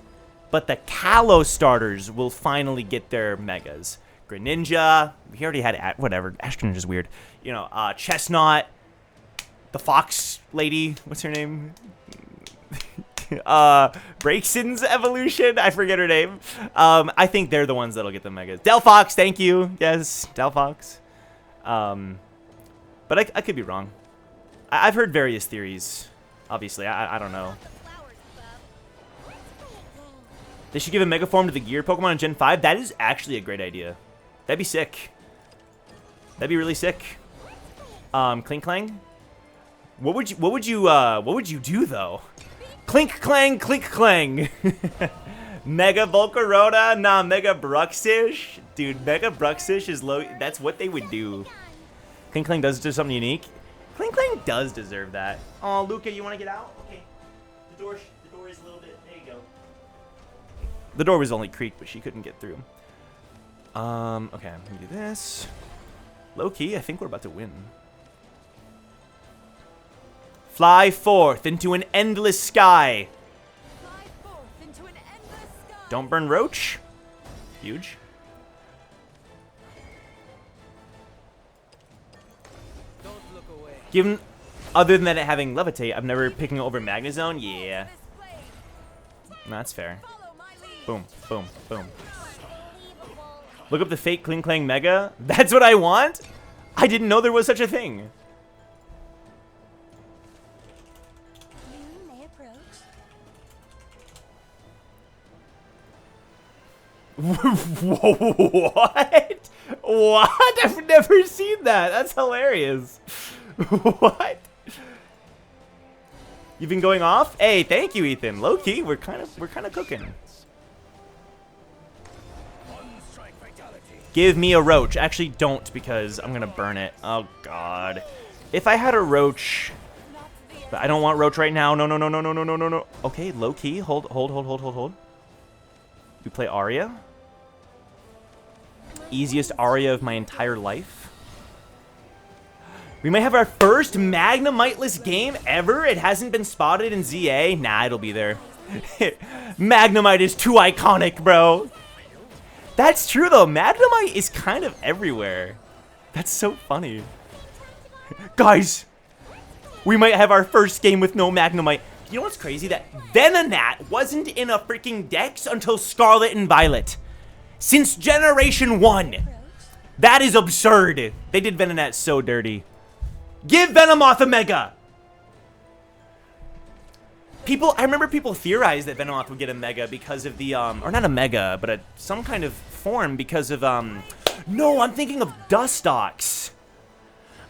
but the Kalos starters will finally get their Megas. Greninja, we already had, whatever, Ash Greninja's weird. You know, Chestnut, the Fox lady, what's her name? Braixen's evolution, I forget her name. I think they're the ones that'll get the Megas. Delphox, thank you, yes, Delphox. But I could be wrong. I've heard various theories. Obviously, I don't know. They should give a Mega Form to the Geared Pokemon in Gen 5. That is actually a great idea. That'd be sick. That'd be really sick. Clink Clang. What would you do though? Clink Clang, Clink Clang. Mega Volcarona, nah, Mega Bruxish. Dude, Mega Bruxish is low. That's what they would do. Clink Clang does do something unique. Clink Clang does deserve that. Oh, Luca, you want to get out? Okay. The door is a little bit. There you go. The door was only creaked, but she couldn't get through. Okay, I'm gonna do this. Low key, I think we're about to win. Fly forth into an endless sky. Fly forth into an endless sky. Don't burn Roach. Huge. Don't look away. Given, other than it having Levitate, I've never picking it over Magnezone. Yeah. That's fair. Follow my lead. Boom, boom, boom. Look up the fake Kling Clang Mega. That's what I want? I didn't know there was such a thing. You may approach. What? What? I've never seen that. That's hilarious. What? You've been going off? Hey, thank you, Ethan. Low key, we're kind of cooking. Give me a roach. Actually, don't, because I'm gonna burn it. Oh God. If I had a roach, but I don't want roach right now. No, no, no, no, no, no, no, no, no. Okay, low key. Hold. We play Arya. Easiest Arya of my entire life. We might have our first Magnemite-less game ever. It hasn't been spotted in ZA. Nah, it'll be there. Magnemite is too iconic, bro. That's true, though. Magnemite is kind of everywhere. That's so funny. Guys, we might have our first game with no Magnemite. You know what's crazy? That Venonat wasn't in a freaking Dex until Scarlet and Violet. Since Generation 1. That is absurd. They did Venonat so dirty. Give Venomoth a Mega! I remember people theorized that Venomoth would get a Mega because of the, or not a Mega, but some kind of form because of, no, I'm thinking of Dustox.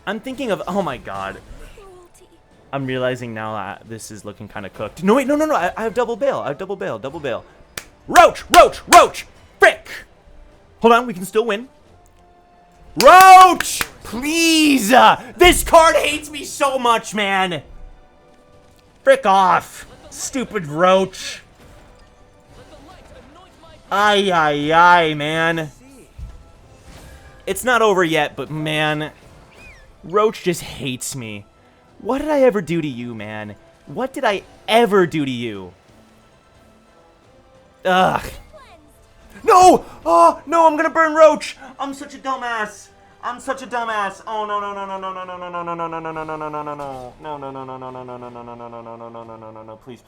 I'm thinking of, oh my God. I'm realizing now that this is looking kind of cooked. No, wait, no, I have double bail. Double bail. Roach! Frick! Hold on, we can still win. Roach! Please! This card hates me so much, man. Frick off. Stupid Roach. Ay, man. It's not over yet, but man, Roach just hates me. What did I ever do to you, man? What did I ever do to you? Ugh. No! Oh, no, I'm gonna burn Roach. I'm such a dumbass. Oh no. Please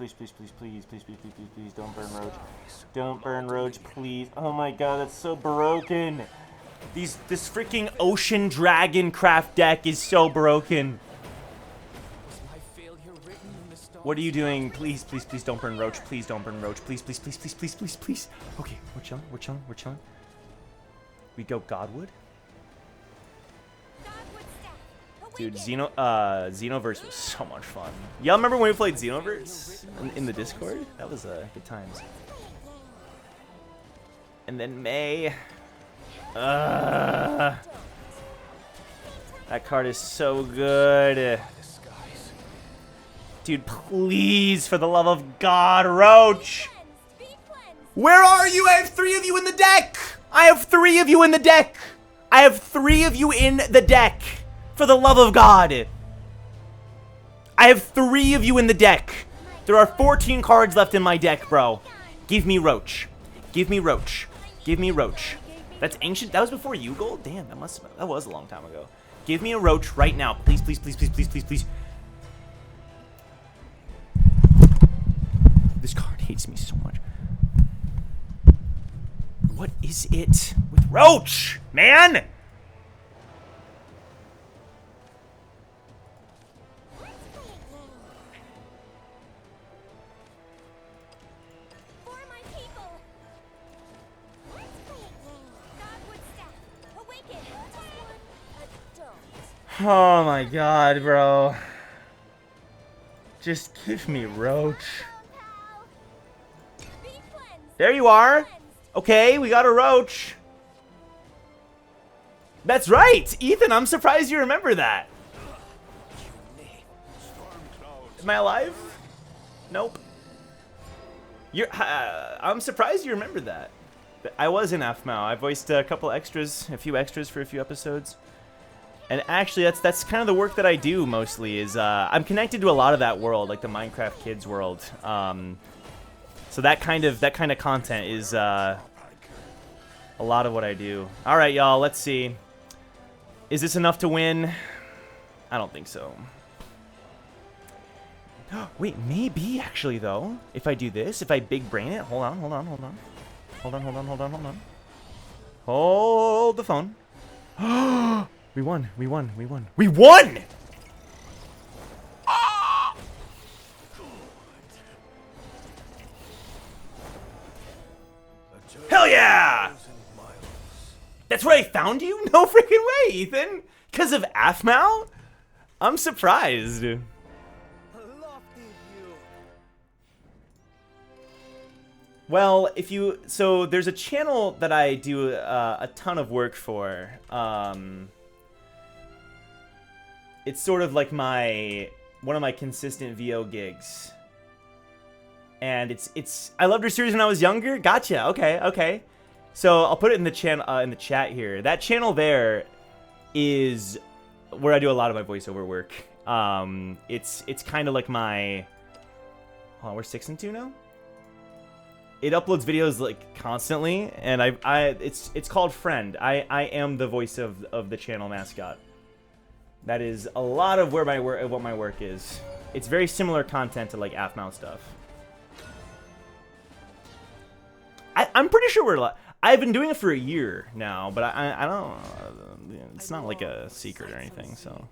don't burn Roach. Don't burn Roach, please. Oh my God, that's so broken. This freaking Ocean Dragon craft deck is so broken. What are you doing? Please don't burn Roach. Please don't burn Roach. Please. Okay, we're chilling. We go Godwood. Dude, Xenoverse was so much fun. Y'all remember when we played Xenoverse in the Discord? That was good times. And then May. That card is so good. Dude, please, for the love of God, Roach! Where are you? I have 3 of you in the deck! For the love of God! I have 3 of you in the deck! There are 14 cards left in my deck, bro. Give me Roach. That's ancient? That was before you, Gold? Damn, that was a long time ago. Give me a Roach right now. Please. This card hates me so much. What is it with Roach, man? Oh my God, bro. Just give me Roach. There you are. Okay, we got a Roach. That's right, Ethan. I'm surprised you remember that. Am I alive? Nope. I'm surprised you remember that. I was in AFMAO. I voiced a few extras for a few episodes. And actually, that's kind of the work that I do mostly. Is I'm connected to a lot of that world, like the Minecraft Kids world. So that kind of content is a lot of what I do. All right, y'all. Let's see. Is this enough to win? I don't think so. Wait, maybe actually though, if I do this, if I big brain it, hold on. Hold the phone. We won. We won! Hell yeah! That's where I found you? No freaking way, Ethan! Because of Aphmau? I'm surprised. A lofty view. Well, so there's a channel that I do a ton of work for. It's sort of like one of my consistent VO gigs. And I loved your series when I was younger. Gotcha. Okay. So I'll put it in the chat here. That channel there is where I do a lot of my voiceover work. It's kind of like my. Oh, we're 6 and 2 now. It uploads videos like constantly, and it's called Friend. I am the voice of the channel mascot. That is a lot of what my work is. It's very similar content to like Aphmau stuff. I'm pretty sure I've been doing it for a year now, but I don't. It's not like a secret or anything. So,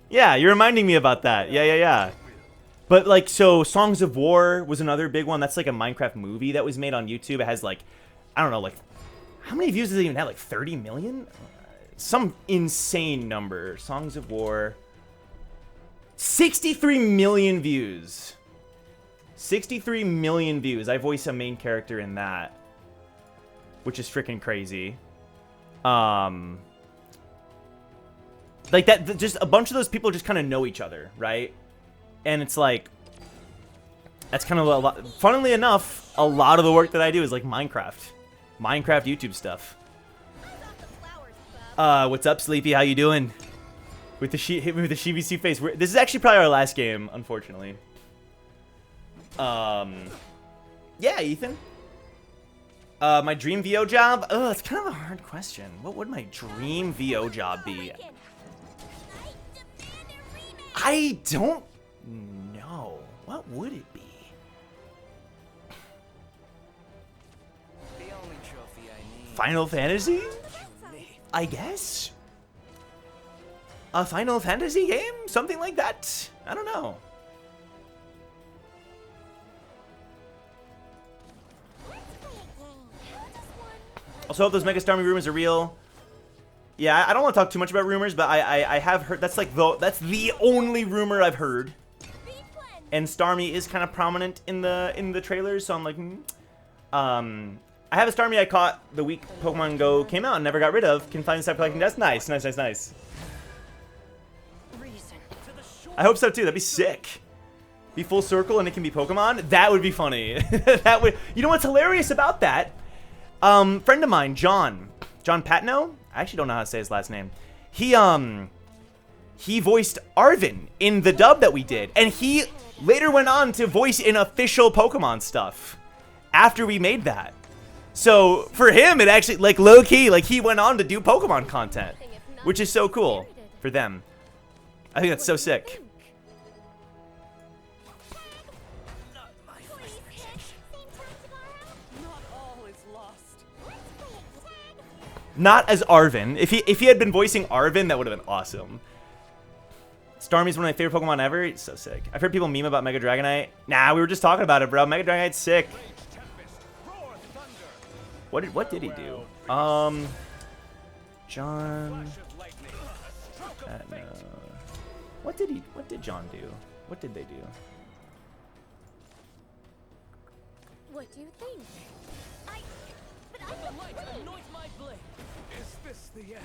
yeah, you're reminding me about that. Yeah. But like, so Songs of War was another big one. That's like a Minecraft movie that was made on YouTube. It has like, I don't know, like, how many views does it even have? Like 30 million? Some insane number. Songs of War. 63 million views. 63 million views. I voice a main character in that, which is freaking crazy. Like that, just a bunch of those people just kind of know each other, right? And it's like, that's kind of a lot. Funnily enough, a lot of the work that I do is like Minecraft YouTube stuff. What's up, Sleepy? How you doing? Hit me with the CBC face. This is actually probably our last game, unfortunately. Yeah, Ethan. My dream VO job? Oh, it's kind of a hard question. What would my dream VO job be? I don't know. What would it be? The only trophy I need. Final Fantasy? I guess? A Final Fantasy game? Something like that? I don't know. Also, hope those Mega Starmie rumors are real. Yeah, I don't want to talk too much about rumors, but I have heard that's like that's the only rumor I've heard. And Starmie is kind of prominent in the trailers, so I'm like, I have a Starmie I caught the week Pokemon Go came out and never got rid of. Can finally start collecting. That's nice. I hope so too. That'd be sick. Be full circle and it can be Pokemon. That would be funny. That would. You know what's hilarious about that? Friend of mine, John Patno. I actually don't know how to say his last name. He voiced Arvin in the dub that we did, and he later went on to voice in official Pokemon stuff after we made that. So for him, it actually, like, low key, like, he went on to do Pokemon content, which is so cool for them. I think that's so sick. Not as Arvin. If he had been voicing Arvin, that would have been awesome. Starmie's one of my favorite Pokemon ever. It's so sick. I've heard people meme about Mega Dragonite. Nah, we were just talking about it, bro. Mega Dragonite's sick. What did he do? John. No. What did John do? What did they do? What do you think? Is this the end?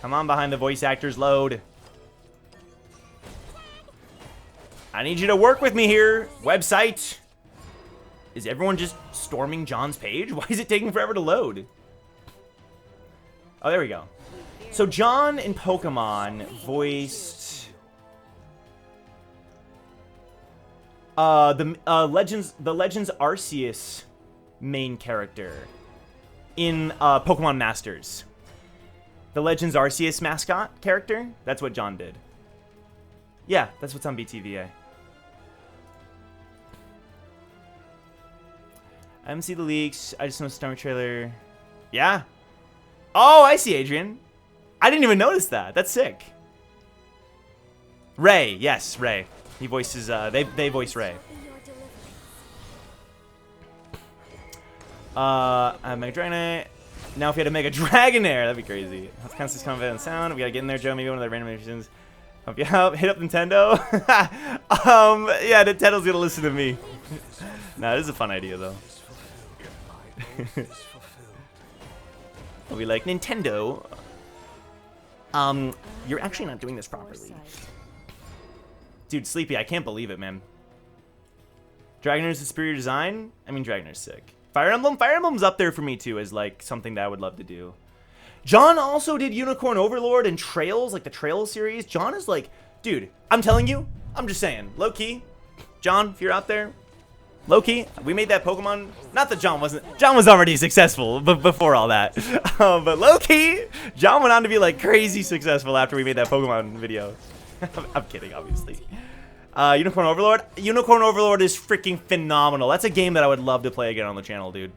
Come on, behind the voice actors load. I need you to work with me here. Website. Is everyone just storming John's page? Why is it taking forever to load? Oh, there we go. So John in Pokemon voiced the Legends Arceus main character in Pokemon Masters. The Legends Arceus mascot character. That's what John did. Yeah, that's what's on BTVA. I haven't seen the leaks. I just know Storm trailer. Yeah. Oh, I see, Adrian. I didn't even notice that. That's sick. Ray. Yes, Ray. He voices, they voice Ray. I have Mega Dragonite. Now if we had a Mega Dragonair, that'd be crazy. Let's constant combat and sound. We gotta get in there, Joe. Maybe one of the random missions. Help you out. Hit up Nintendo. Yeah, Nintendo's gonna listen to me. Nah, this is a fun idea though. I'll be like, Nintendo. You're actually not doing this properly. Dude, Sleepy, I can't believe it, man. Dragonair's a superior design? I mean, Dragonair's sick. Fire Emblem? Fire Emblem's up there for me, too, as, like, something that I would love to do. John also did Unicorn Overlord and Trails, like the Trails series. John is like, dude, I'm telling you, I'm just saying, low-key, John, if you're out there, low-key, we made that Pokemon, not that John was already successful before all that, but low-key, John went on to be, like, crazy successful after we made that Pokemon video. I'm kidding, obviously. Unicorn Overlord? Unicorn Overlord is freaking phenomenal. That's a game that I would love to play again on the channel, dude.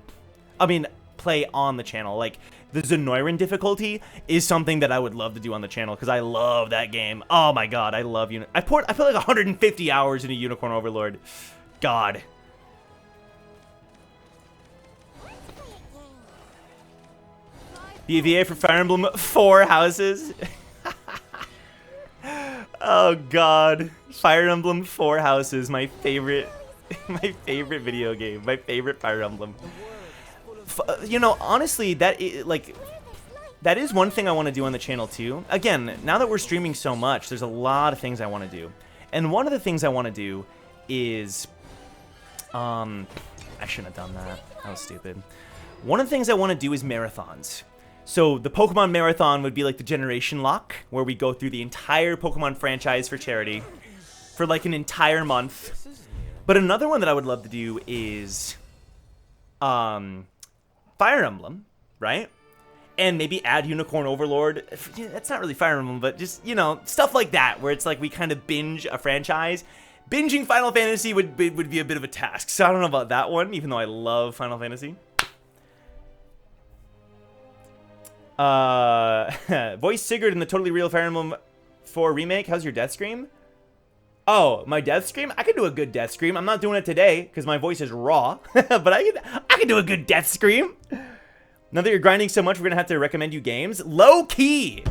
I mean, play on the channel. Like, the Zenoiran difficulty is something that I would love to do on the channel because I love that game. Oh my god, I love I put like 150 hours into Unicorn Overlord. God. BVA for Fire Emblem 4 houses. Oh god, Fire Emblem 4 houses, my favorite video game, my favorite Fire Emblem. You know, honestly, that is one thing I want to do on the channel too. Again, now that we're streaming so much, there's a lot of things I want to do, and one of the things I want to do is, I shouldn't have done that. That was stupid. One of the things I want to do is marathons. So the Pokemon Marathon would be like the Generation Lock, where we go through the entire Pokemon franchise for charity for like an entire month. But another one that I would love to do is Fire Emblem, right? And maybe add Unicorn Overlord. That's not really Fire Emblem, but just, you know, stuff like that, where it's like we kind of binge a franchise. Binging Final Fantasy would be a bit of a task, so I don't know about that one, even though I love Final Fantasy. Voice Sigurd in the Totally Real Fire Emblem 4 remake. How's your death scream? Oh, my death scream? I can do a good death scream. I'm not doing it today because my voice is raw, but I can do a good death scream. Now that you're grinding so much, we're gonna have to recommend you games. Low key,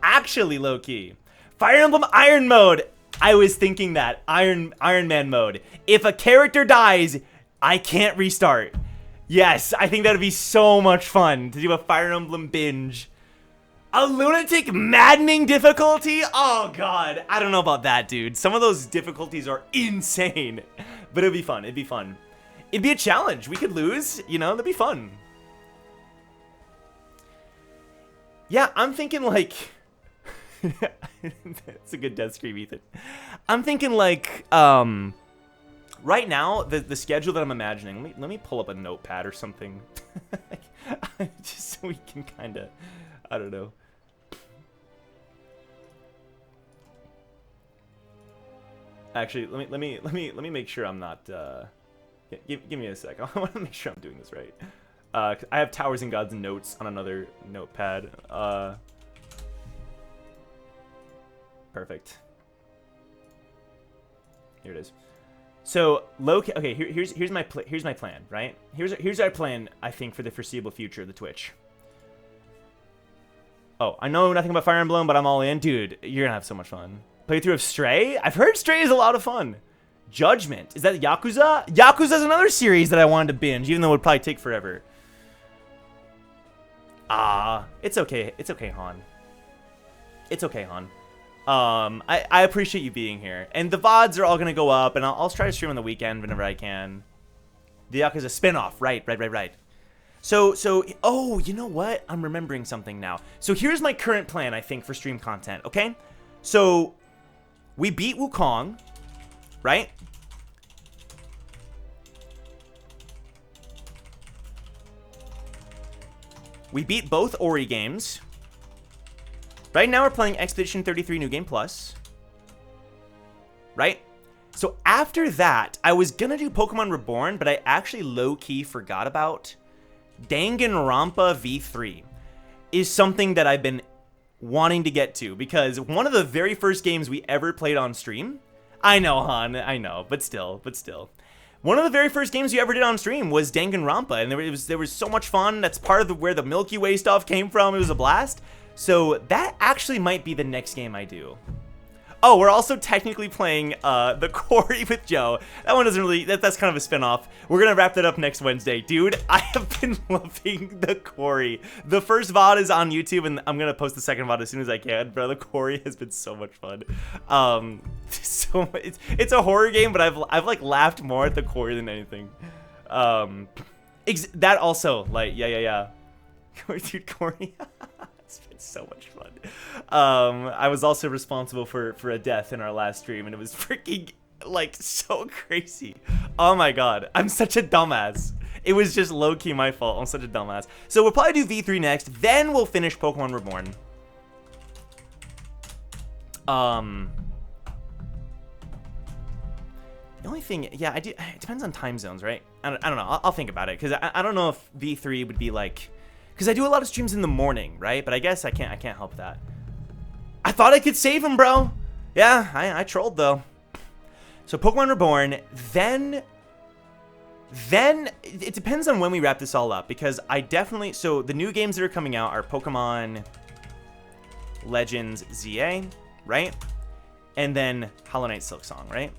actually low key. Fire Emblem Iron Mode. I was thinking that Iron Man mode. If a character dies, I can't restart. Yes, I think that'd be so much fun to do a Fire Emblem binge. A lunatic maddening difficulty? Oh god, I don't know about that, dude. Some of those difficulties are insane. But it'd be fun, it'd be fun. It'd be a challenge. We could lose, you know, that'd be fun. Yeah, I'm thinking like... That's a good death scream, Ethan. I'm thinking like, right now, the schedule that I'm imagining, let me pull up a notepad or something. Just so we can kind of, I don't know. Actually, let me make sure I'm not, give me a sec. I want to make sure I'm doing this right. I have Towers and Gods notes on another notepad. Perfect. Here it is. So, okay, here's my plan, right? Here's our plan, I think, for the foreseeable future of the Twitch. Oh, I know nothing about Fire Emblem, but I'm all in. Dude, you're gonna have so much fun. Playthrough of Stray? I've heard Stray is a lot of fun. Judgment. Is that Yakuza? Yakuza's another series that I wanted to binge, even though it would probably take forever. It's okay. It's okay, Han. It's okay, Han. I appreciate you being here. And the VODs are all going to go up, and I'll try to stream on the weekend whenever I can. The Yakuza spinoff. Right. So, oh, you know what? I'm remembering something now. So here's my current plan, I think, for stream content, okay? So, we beat Wukong, right? We beat both Ori games. Right now we're playing Expedition 33 New Game Plus. Right? So after that, I was gonna do Pokemon Reborn, but I actually low-key forgot about Danganronpa V3 is something that I've been wanting to get to, because one of the very first games we ever played on stream, I know, Han, I know, but still. One of the very first games we ever did on stream was Danganronpa, and there was so much fun. That's part of where the Milky Way stuff came from. It was a blast. So that actually might be the next game I do. Oh, we're also technically playing the Quarry with Joe. That one doesn't really, that's kind of a spin-off. We're gonna wrap that up next Wednesday. Dude, I have been loving the Quarry. The first VOD is on YouTube, and I'm gonna post the second VOD as soon as I can, bro. The Quarry has been so much fun. It's a horror game, but I've like laughed more at the Quarry than anything. That also, like, yeah. Dude, Quarry. It's been so much fun. I was also responsible for a death in our last stream, and it was freaking, like, so crazy. Oh my god, I'm such a dumbass. It was just low-key my fault. I'm such a dumbass. So we'll probably do V3 next, then we'll finish Pokemon Reborn. The only thing, yeah, it depends on time zones, right? I don't know. I'll think about it, because I don't know if V3 would be like, because I do a lot of streams in the morning, right? But I guess I can't help that. I thought I could save him, bro. Yeah, I trolled, though. So Pokemon Reborn, then it depends on when we wrap this all up, because I definitely, so the new games that are coming out are Pokemon Legends ZA, right? And then Hollow Knight Silksong, right?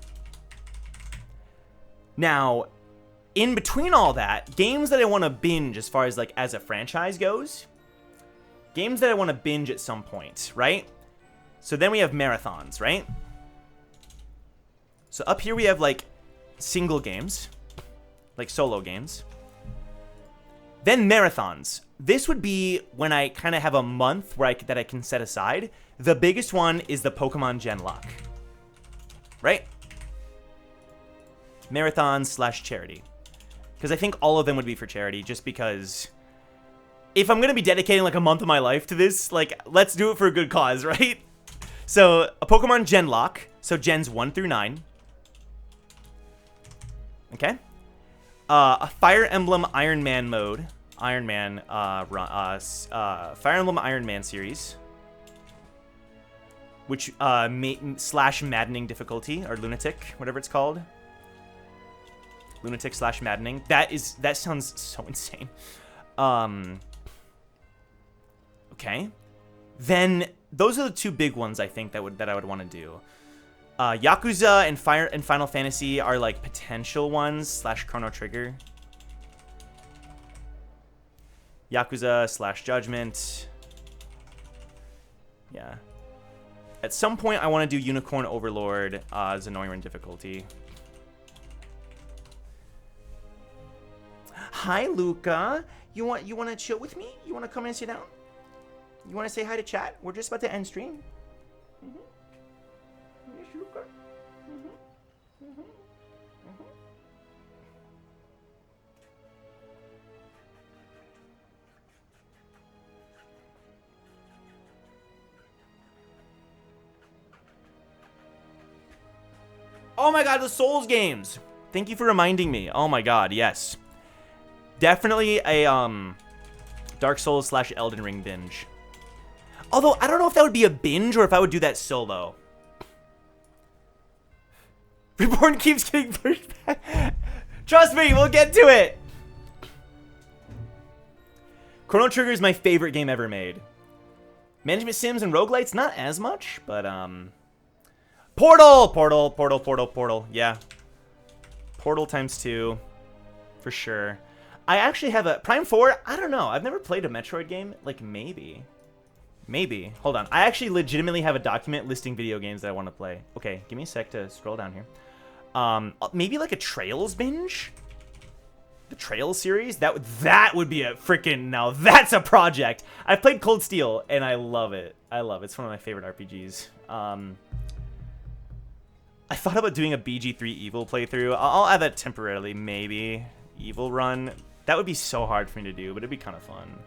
Now, in between all that, games that I want to binge as far as like as a franchise goes, games that I want to binge at some point, right? So then we have marathons, right? So up here we have like single games, like solo games. Then marathons. This would be when I kind of have a month where that I can set aside. The biggest one is the Pokemon Genlock, right? Marathon / charity. Because I think all of them would be for charity, just because if I'm going to be dedicating like a month of my life to this, like, let's do it for a good cause, right? So, a Pokemon Genlock, so Gens 1 through 9. Okay. A Fire Emblem Iron Man mode. Fire Emblem Iron Man series. Which, / maddening difficulty, or lunatic, whatever it's called. Lunatic / maddening. That sounds so insane. Okay. Then those are the two big ones I think that I would want to do. Yakuza and Final Fantasy are like potential ones / Chrono Trigger. Yakuza / Judgment. Yeah. At some point I want to do Unicorn Overlord Zenoiran difficulty. Hi, Luca. You want to chill with me? You want to come and sit down? You want to say hi to chat? We're just about to end stream. Yes, Luca. Oh my god, the Souls games. Thank you for reminding me. Oh my god, yes. Definitely a Dark Souls / Elden Ring binge. Although, I don't know if that would be a binge or if I would do that solo. Reborn keeps getting pushed back. Trust me, we'll get to it. Chrono Trigger is my favorite game ever made. Management Sims and roguelites, not as much, but Portal. Yeah. Portal ×2. For sure. I actually have a Prime 4. I don't know. I've never played a Metroid game. Like, maybe. Hold on. I actually legitimately have a document listing video games that I want to play. Okay, give me a sec to scroll down here. Maybe like a Trails binge? The Trails series? That would be a freaking... Now, that's a project! I've played Cold Steel, and I love it. It's one of my favorite RPGs. I thought about doing a BG3 Evil playthrough. I'll add that temporarily, maybe. Evil Run. That would be so hard for me to do, but it'd be kind of fun.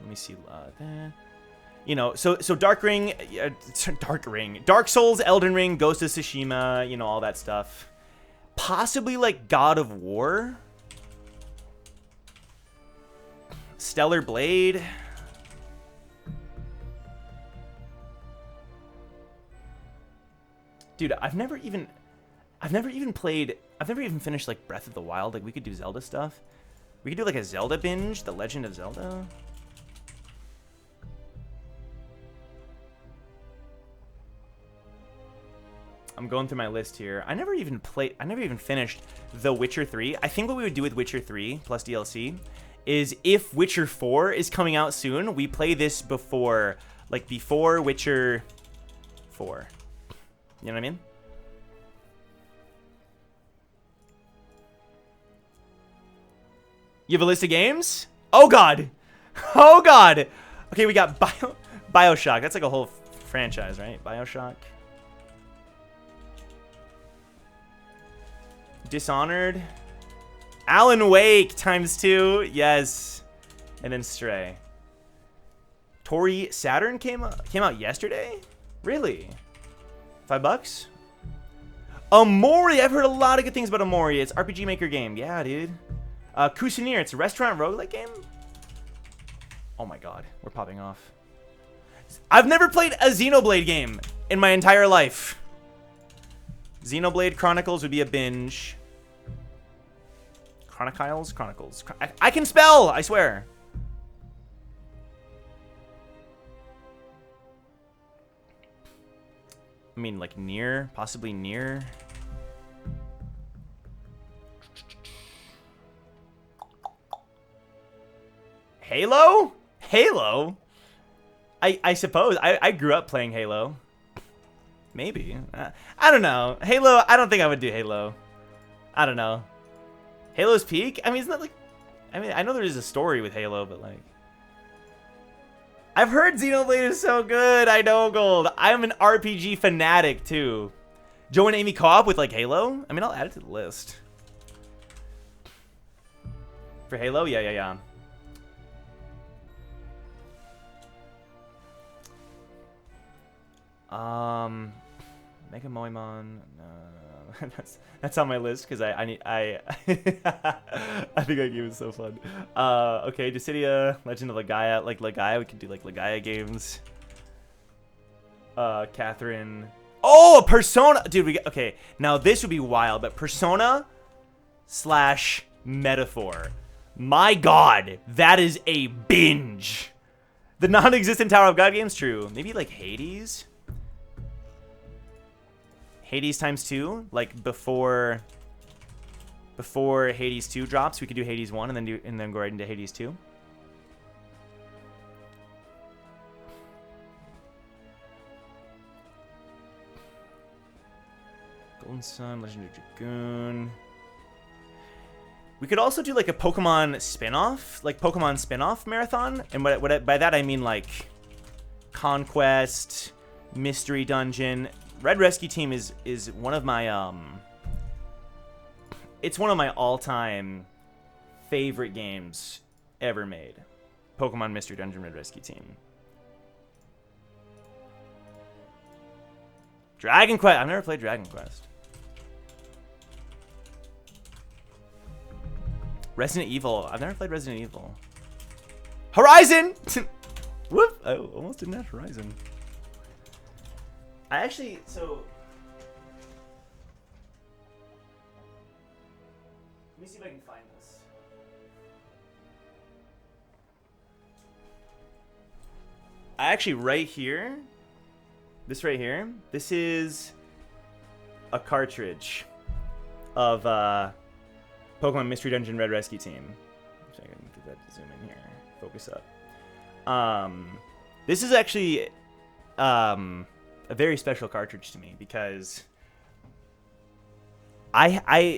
Let me see. you know, so Dark Ring, Dark Souls, Elden Ring, Ghost of Tsushima, you know, all that stuff. Possibly like God of War, Stellar Blade. Dude, I've never even finished like Breath of the Wild. Like we could do Zelda stuff. We could do like a Zelda binge, The Legend of Zelda. I'm going through my list here. I never even finished The Witcher 3. I think what we would do with Witcher 3 plus DLC is if Witcher 4 is coming out soon, we play this before Witcher 4. You know what I mean? You have a list of games? Oh god. Oh god. Okay, we got BioShock. That's like a whole franchise, right? BioShock. Dishonored. Alan Wake ×2. Yes. And then Stray. Tori Saturn came out yesterday? Really? $5? Amori. I've heard a lot of good things about Amori. It's RPG Maker game. Yeah, dude. Cuisinier. It's a restaurant roguelike game? Oh my god. We're popping off. I've never played a Xenoblade game in my entire life. Xenoblade Chronicles would be a binge. Chronicles? I can spell, I swear. I mean, like near, possibly near. Halo? Halo? I suppose. I grew up playing Halo. Maybe. I don't know. Halo, I don't think I would do Halo. I don't know. Halo's Peak? I mean, it's not like... I mean, I know there's a story with Halo, but like... I've heard Xenoblade is so good. I know, Gold. I'm an RPG fanatic, too. Joe and Amy co-op with, like, Halo? I mean, I'll add it to the list. For Halo? Yeah. Mega Moemon. No. That's on my list because I think that game is so fun. Okay, Dissidia, Legend of Legaia. Like Legaia, we could do like Legaia games. Catherine. Oh, Persona, dude. Okay. Now this would be wild, but Persona / Metaphor. My God, that is a binge. The non-existent Tower of God game's true. Maybe like Hades. Hades ×2, like before Hades 2 drops, we could do Hades 1 and then go right into Hades 2. Golden Sun, Legend of Dragoon. We could also do like a Pokemon spin-off, marathon. And by that I mean like Conquest, Mystery Dungeon. Red Rescue Team is one of my it's one of my all-time favorite games ever made. Pokemon Mystery Dungeon Red Rescue Team. Dragon Quest. I've never played Dragon Quest. Resident Evil. I've never played Resident Evil. Horizon. Whoop! I almost didn't have Horizon. I actually, so let me see if I can find this. I actually, right here, this right here, this is a cartridge of Pokemon Mystery Dungeon Red Rescue Team. So I can get that to zoom in here, focus up. This is actually a very special cartridge to me because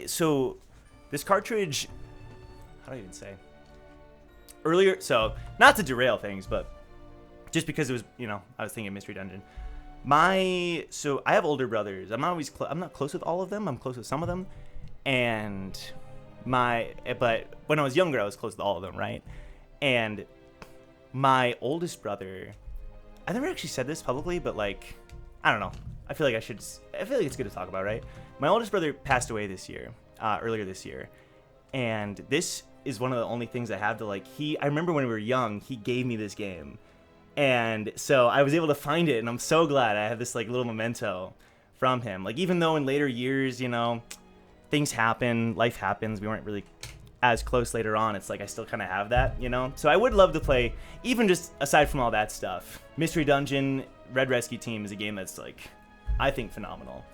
so this cartridge, how do I even say? Earlier, so not to derail things, but just because it was, you know, I was thinking Mystery Dungeon. So I have older brothers. I'm not close with all of them. I'm close with some of them, but when I was younger, I was close with all of them, right? And my oldest brother I never actually said this publicly, but like, I don't know. I feel like I feel like it's good to talk about, right? My oldest brother passed away this year, earlier this year. And this is one of the only things I have to like, I remember when we were young, he gave me this game. And so I was able to find it, and I'm so glad I have this like little memento from him. Like, even though in later years, you know, things happen, life happens, we weren't really as close later on, it's like I still kind of have that, you know? So I would love to play, even just aside from all that stuff, Mystery Dungeon, Red Rescue Team is a game that's like, I think phenomenal.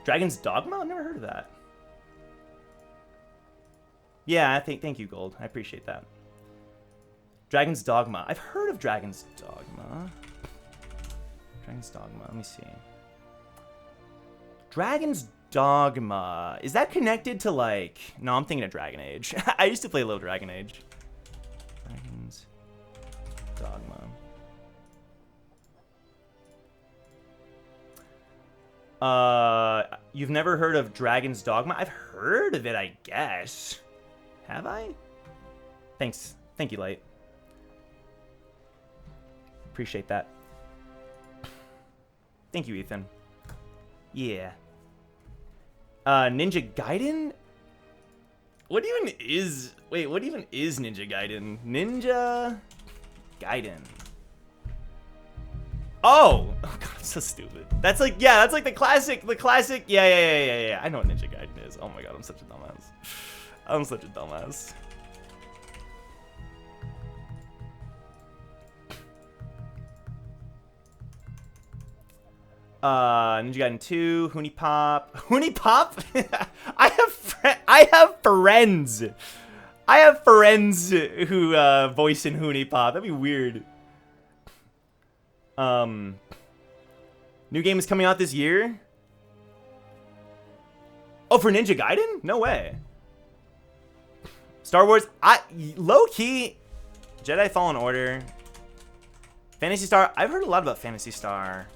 Dragon's Dogma? I've never heard of that. Yeah, thank you, Gold. I appreciate that. Dragon's Dogma. I've heard of Dragon's Dogma. Dragon's Dogma. Let me see. Dragon's Dogma. Is that connected to like... No, I'm thinking of Dragon Age. I used to play a little Dragon Age. Dragon's Dogma. You've never heard of Dragon's Dogma? I've heard of it, I guess. Have I? Thanks. Thank you, Light. Appreciate that. Thank you, Ethan. Yeah. Ninja Gaiden? What even is... Wait, what even is Ninja Gaiden? Ninja Gaiden. Oh! Oh god, I'm so stupid. That's like, yeah, that's like the classic, yeah. I know what Ninja Gaiden is. Oh my god, I'm such a dumbass. I'm such a dumbass. Ninja Gaiden 2, Hoonie Pop. Hoonie Pop? I have friends. I have friends who voice in Hoonie Pop. That'd be weird. New game is coming out this year? Oh, for Ninja Gaiden? No way. Star Wars, low-key, Jedi Fallen Order, Phantasy Star. I've heard a lot about Phantasy Star.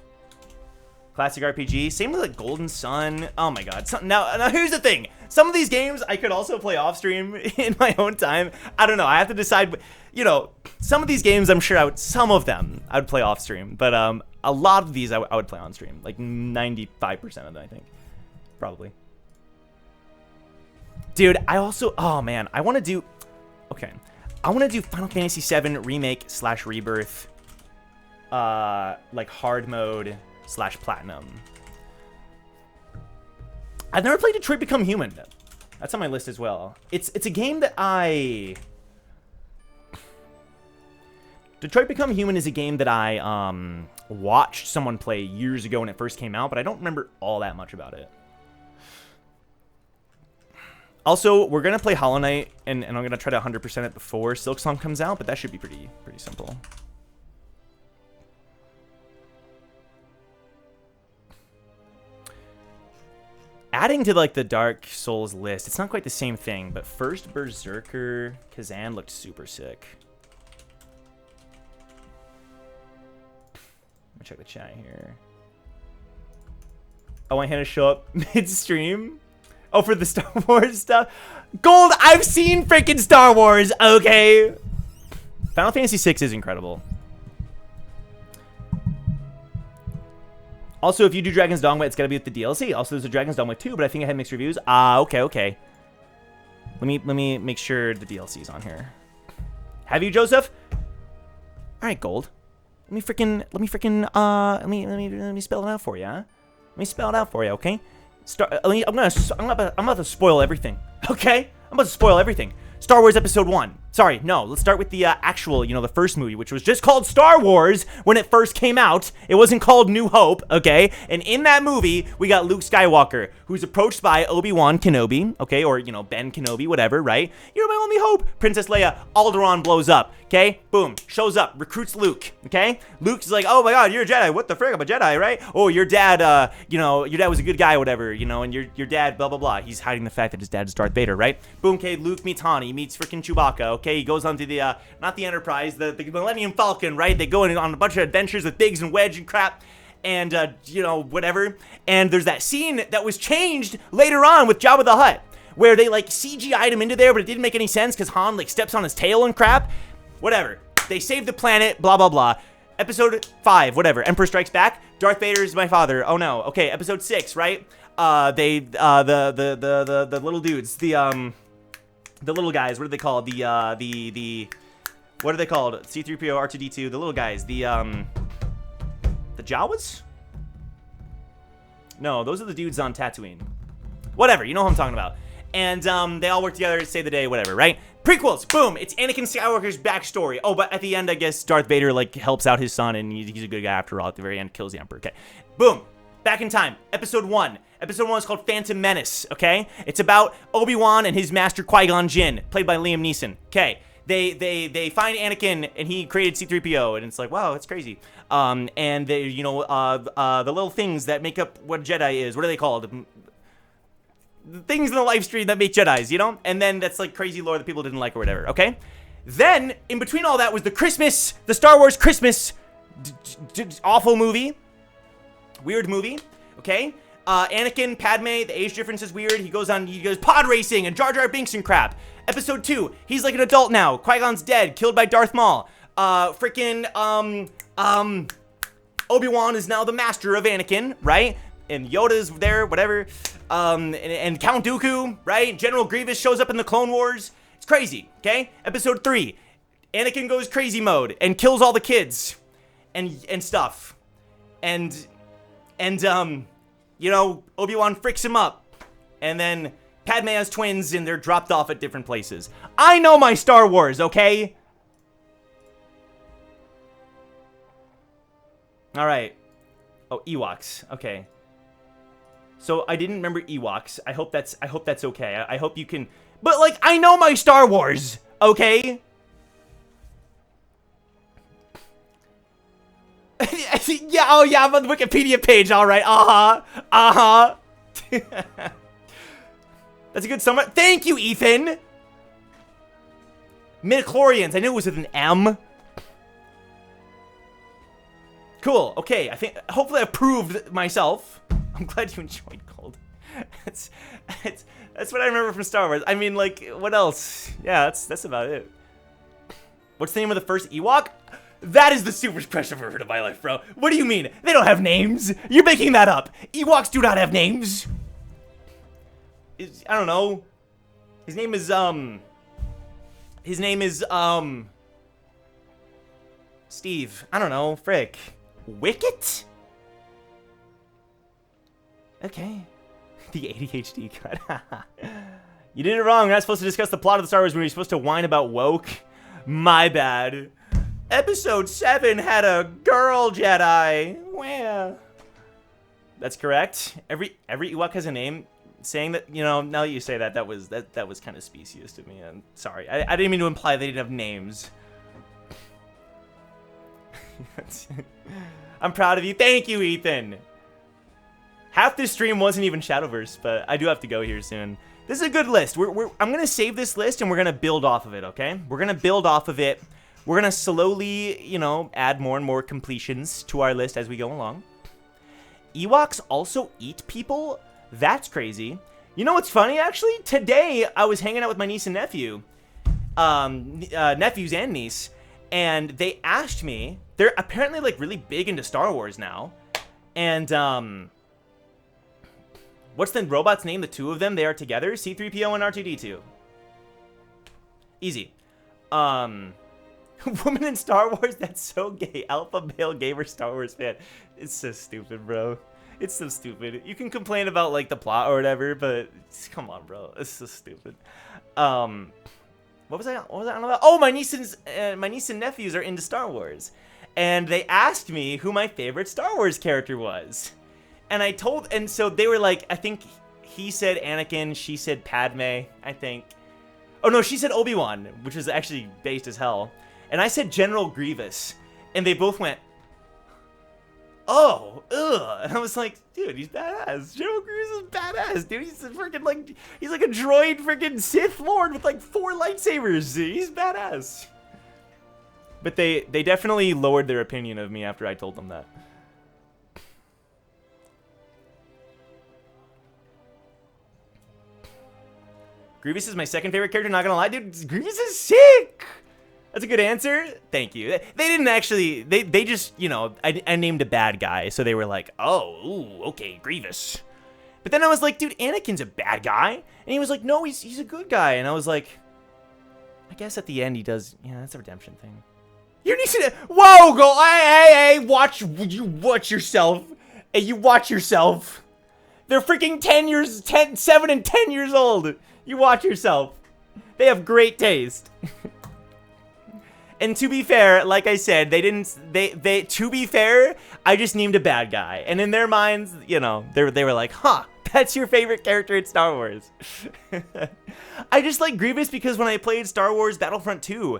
Classic RPG. Same with like Golden Sun. Oh my god. Now here's the thing. Some of these games I could also play off stream in my own time. I don't know. I have to decide. You know, some of these games I'm sure some of them I would play off stream, but a lot of these I would play on stream. Like 95% of them, I think, probably. Dude, I also, oh man, I want to do Final Fantasy VII Remake / Rebirth, like hard mode / platinum. I've never played Detroit Become Human. That's on my list as well. It's a game that Detroit Become Human is a game that I watched someone play years ago when it first came out, but I don't remember all that much about it. Also, we're going to play Hollow Knight, and I'm going to try to 100% it before Silksong comes out, but that should be pretty simple. Adding to, like, the Dark Souls list, it's not quite the same thing, but first Berserker Kazan looked super sick. Let me check the chat here. I want Hannah to show up mid-stream. Oh, for the Star Wars stuff? Gold, I've seen freaking Star Wars, okay? Final Fantasy VI is incredible. Also, if you do Dragon's Dogma, it's got to be with the DLC. Also, there's a Dragon's Dogma 2, but I think I had mixed reviews. Okay. Let me make sure the DLC's on here. Have you, Joseph? All right, Gold. Let me spell it out for you, huh? Let me spell it out for you, okay? I'm about to spoil everything, okay? I'm about to spoil everything. Star Wars Episode 1. Sorry, no, let's start with the actual, the first movie, which was just called Star Wars when it first came out. It wasn't called New Hope, okay? And in that movie, we got Luke Skywalker, who's approached by Obi-Wan Kenobi, okay? Or, Ben Kenobi, whatever, right? You're my only hope. Princess Leia, Alderaan blows up, okay? Boom, shows up, recruits Luke, okay? Luke's like, oh my god, you're a Jedi. What the frick? I'm a Jedi, right? Oh, your dad, your dad was a good guy, whatever, and your dad, blah, blah, blah. He's hiding the fact that his dad is Darth Vader, right? Boom, okay, Luke meets Han. He meets freaking Chewbacca, okay? He goes onto the, not the Enterprise, the Millennium Falcon, right? They go on a bunch of adventures with Biggs and Wedge and crap, and, whatever. And there's that scene that was changed later on with Jabba the Hutt, where they, like, CGI'd him into there, but it didn't make any sense because Han, like, steps on his tail and crap. Whatever. They save the planet, blah, blah, blah. Episode 5, whatever. Emperor Strikes Back. Darth Vader is my father. Oh, no. Okay, episode 6, right? The little dudes. The little guys. What are they called? What are they called? C-3PO, R2-D2. The little guys. The Jawas? No, those are the dudes on Tatooine. Whatever, you know what I'm talking about. And they all work together to save the day, whatever, right? Prequels, boom, it's Anakin Skywalker's backstory. Oh, but at the end, I guess Darth Vader, like, helps out his son, and he's a good guy after all. At the very end, kills the Emperor, okay. Boom, back in time, episode 1. Episode 1 is called Phantom Menace, okay? It's about Obi-Wan and his master Qui-Gon Jinn, played by Liam Neeson, okay? They find Anakin, and he created C-3PO, and it's like, wow, that's crazy. And they, you know, the little things that make up what Jedi is, what are they called? The things in the live stream that make Jedis, you know? And then that's like crazy lore that people didn't like or whatever, okay? Then, in between all that was the Star Wars Christmas awful movie. Weird movie, okay? Anakin, Padme, the age difference is weird. He goes pod racing and Jar Jar Binks and crap. Episode 2, he's like an adult now. Qui-Gon's dead, killed by Darth Maul. Obi-Wan is now the master of Anakin, right? And Yoda's there, whatever. And Count Dooku, right? General Grievous shows up in the Clone Wars. It's crazy, okay? Episode 3, Anakin goes crazy mode and kills all the kids and stuff. And you know, Obi-Wan fricks him up. And then Padme has twins and they're dropped off at different places. I know my Star Wars, okay? All right. Oh, Ewoks. Okay. So I didn't remember Ewoks. I hope that's okay. I hope you can. But like, I know my Star Wars, okay? Yeah. Oh yeah. I'm on the Wikipedia page. All right. That's a good summary. Thank you, Ethan. Midichlorians. I knew it was with an M. Cool. Okay. I think hopefully I proved myself. I'm glad you enjoyed Cold. That's what I remember from Star Wars. I mean, like, what else? Yeah, that's about it. What's the name of the first Ewok? That is the stupidest question I've ever heard in my life, bro. What do you mean? They don't have names. You're making that up. Ewoks do not have names. I don't know. His name is Steve. I don't know. Frick. Wicket? Okay. The ADHD cut. You did it wrong. We're not supposed to discuss the plot of the Star Wars movie. You're supposed to whine about woke. My bad. Episode 7 had a girl Jedi. Well, that's correct. Every Ewok has a name. Saying that, you know, now that you say that, that was kind of specious to me. I'm sorry. I didn't mean to imply they didn't have names. I'm proud of you. Thank you, Ethan. Half this stream wasn't even Shadowverse, but I do have to go here soon. This is a good list. I'm gonna save this list and we're gonna build off of it. Okay? We're gonna build off of it. We're gonna slowly, you know, add more and more completions to our list as we go along. Ewoks also eat people. That's crazy. You know what's funny, actually? Today, I was hanging out with my niece and nephew. Nephews and niece. And they asked me, they're apparently, like, really big into Star Wars now. And, what's the robot's name? The two of them, they are together? C-3PO and R2-D2. Easy. Woman in Star Wars? That's so gay. Alpha male gamer Star Wars fan. It's so stupid, bro. It's so stupid. You can complain about, like, the plot or whatever, but come on, bro. It's so stupid. What was I on about? Oh, my niece and nephews are into Star Wars. And they asked me who my favorite Star Wars character was. And so they were like, I think he said Anakin, she said Padme, I think. Oh, no, she said Obi-Wan, which was actually based as hell. And I said General Grievous. And they both went, oh, ugh. And I was like, dude, he's badass. General Grievous is badass, dude. He's a freaking, like, he's like a droid freaking Sith Lord with, like, 4 lightsabers. He's badass. But they definitely lowered their opinion of me after I told them that. Grievous is my second favorite character, not gonna lie, dude. Grievous is sick. That's a good answer. Thank you. They didn't actually. They just, you know, I named a bad guy, so they were like, oh, ooh, okay, Grievous. But then I was like, dude, Anakin's a bad guy, and he was like, no, he's a good guy, and I was like, I guess at the end he does. Yeah, that's a redemption thing. You need to. Whoa, go. Hey, watch. You watch yourself. Hey, you watch yourself. They're freaking 7 and 10 years old. You watch yourself. They have great taste. And to be fair, like I said, to be fair, I just named a bad guy. And in their minds, you know, they were like, huh, that's your favorite character in Star Wars. I just like Grievous because when I played Star Wars Battlefront 2,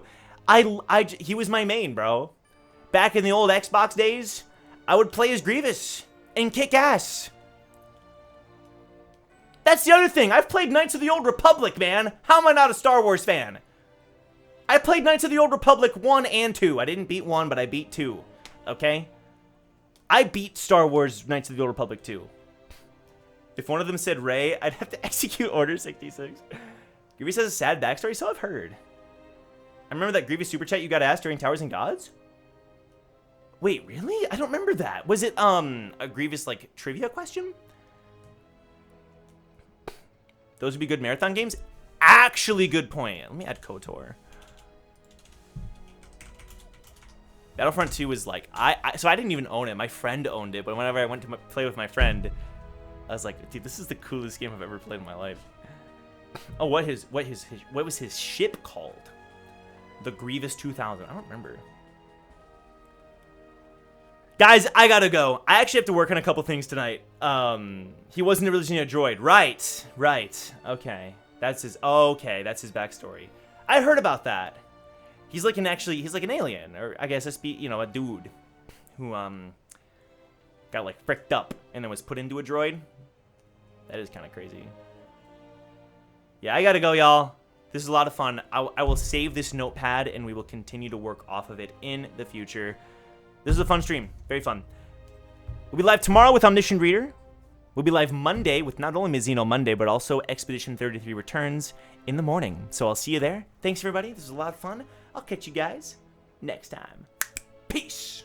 he was my main, bro. Back in the old Xbox days, I would play as Grievous and kick ass. That's the other thing. I've played Knights of the Old Republic, man. How am I not a Star Wars fan? I played Knights of the Old Republic 1 and 2. I didn't beat 1, but I beat 2. Okay? I beat Star Wars Knights of the Old Republic 2. If one of them said Rey, I'd have to execute Order 66. Grievous has a sad backstory, so I've heard. I remember that Grievous super chat you got asked during Towers and Gods? Wait, really? I don't remember that. Was it, a Grievous, like, trivia question? Those would be good marathon games? Actually, good point. Let me add KOTOR. Battlefront 2 was like, so I didn't even own it. My friend owned it, but whenever I went to play with my friend, I was like, dude, this is the coolest game I've ever played in my life. Oh, what was his ship called? The Grievous 2000. I don't remember. Guys, I gotta go. I actually have to work on a couple things tonight. He wasn't originally a droid. Right. Okay. That's his backstory. I heard about that. He's like an alien, or I guess a dude who got like fricked up and then was put into a droid. That is kind of crazy. Yeah, I gotta go, y'all. This is a lot of fun. I will save this notepad and we will continue to work off of it in the future. This is a fun stream. Very fun. We'll be live tomorrow with Omniscient Reader. We'll be live Monday with not only Mizzino Monday, but also Expedition 33 Returns in the morning. So I'll see you there. Thanks, everybody. This was a lot of fun. I'll catch you guys next time. Peace.